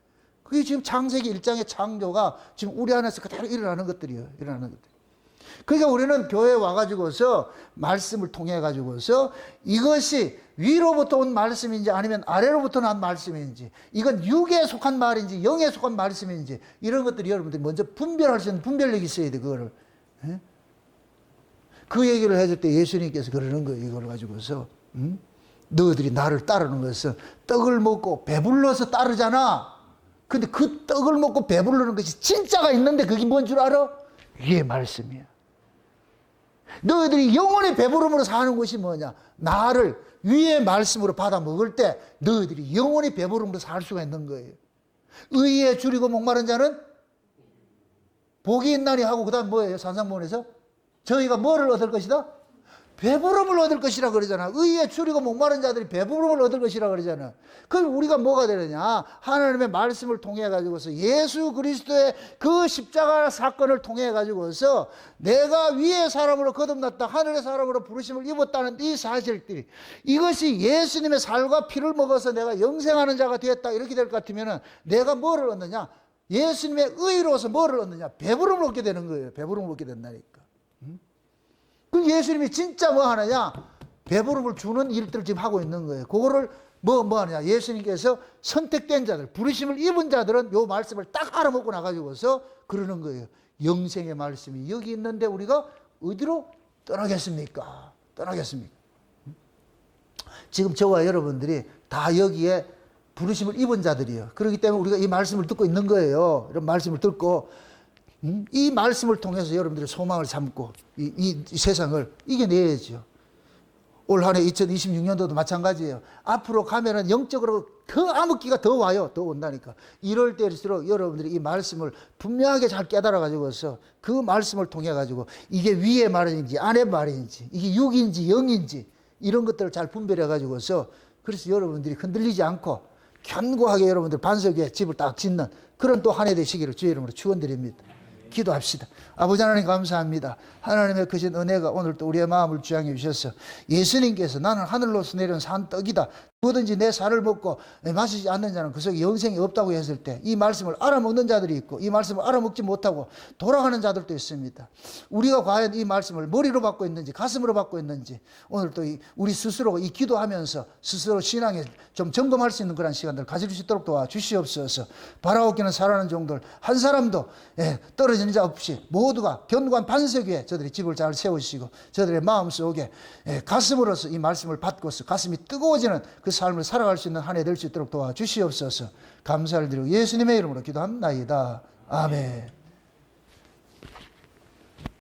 그게 지금 창세기 1장의 창조가 지금 우리 안에서 그대로 일어나는 것들이에요. 일어나는 것들. 그러니까 우리는 교회에 와가지고서 말씀을 통해가지고서 이것이 위로부터 온 말씀인지 아니면 아래로부터 난 말씀인지 이건 육에 속한 말인지 영에 속한 말씀인지 이런 것들이 여러분들이 먼저 분별할 수 있는 분별력이 있어야 돼, 그거를. 예? 그 얘기를 해줄 때 예수님께서 그러는 거예요, 이걸 가지고서. 너희들이 나를 따르는 것은 떡을 먹고 배불러서 따르잖아. 근데 그 떡을 먹고 배부르는 것이 진짜가 있는데 그게 뭔 줄 알아? 위의 말씀이야. 너희들이 영원히 배부름으로 사는 것이 뭐냐? 나를 위의 말씀으로 받아 먹을 때 너희들이 영원히 배부름으로 살 수가 있는 거예요. 의에 줄이고 목마른 자는 복이 있나니 하고 그 다음 뭐예요? 산상본에서 저희가 뭐를 얻을 것이다? 배부름을 얻을 것이라 그러잖아. 의에 줄이고 목마른 자들이 배부름을 얻을 것이라 그러잖아. 그럼 우리가 뭐가 되느냐? 하나님의 말씀을 통해 가지고서 예수 그리스도의 그 십자가 사건을 통해 가지고서 내가 위의 사람으로 거듭났다, 하늘의 사람으로 부르심을 입었다는 이 사실들이, 이것이 예수님의 살과 피를 먹어서 내가 영생하는 자가 되었다 이렇게 될 것 같으면 내가 뭐를 얻느냐? 예수님의 의로서 뭐를 얻느냐? 배부름을 얻게 되는 거예요. 배부름을 얻게 된다니까. 그 예수님이 진짜 뭐 하느냐? 배부름을 주는 일들을 지금 하고 있는 거예요. 그거를 뭐 하느냐? 예수님께서 선택된 자들, 부르심을 입은 자들은 요 말씀을 딱 알아먹고 나가지고서 그러는 거예요. 영생의 말씀이 여기 있는데 우리가 어디로 떠나겠습니까? 떠나겠습니까? 지금 저와 여러분들이 다 여기에 부르심을 입은 자들이에요. 그렇기 때문에 우리가 이 말씀을 듣고 있는 거예요. 이런 말씀을 듣고 이 말씀을 통해서 여러분들의 소망을 삼고 이 세상을 이겨내야죠. 올 한 해 2026년도도 마찬가지예요. 앞으로 가면은 영적으로 더 암흑기가 더 와요. 더 온다니까. 이럴 때일수록 여러분들이 이 말씀을 분명하게 잘 깨달아 가지고서 그 말씀을 통해 가지고 이게 위의 말인지 안의 말인지 이게 육인지 영인지 이런 것들을 잘 분별해 가지고서 그래서 여러분들이 흔들리지 않고 견고하게 여러분들 반석 위에 집을 딱 짓는 그런 또 한 해 되시기를 주의 이름으로 축원드립니다. 기도합시다. 아버지 하나님 감사합니다. 하나님의 크신 은혜가 오늘 또 우리의 마음을 주장해 주셔서 예수님께서 나는 하늘로서 내려온 산 떡이다. 누구든지 내 살을 먹고 마시지 않는 자는 그 속에 영생이 없다고 했을 때 이 말씀을 알아먹는 자들이 있고 이 말씀을 알아먹지 못하고 돌아가는 자들도 있습니다. 우리가 과연 이 말씀을 머리로 받고 있는지 가슴으로 받고 있는지 오늘 또 우리 스스로 이 기도하면서 스스로 신앙에 좀 점검할 수 있는 그런 시간들 가질 수 있도록 도와주시옵소서. 바라옵기는 살아가는 종들 한 사람도 떨어지는 자 없이 모두가 견고한 반석 위에 저들이 집을 잘 세우시고 저들의 마음속에 가슴으로서 이 말씀을 받고서 가슴이 뜨거워지는 그 삶을 살아갈 수 있는 한 해 될 수 있도록 도와주시옵소서. 감사를 드리고 예수님의 이름으로 기도합나이다. 아멘.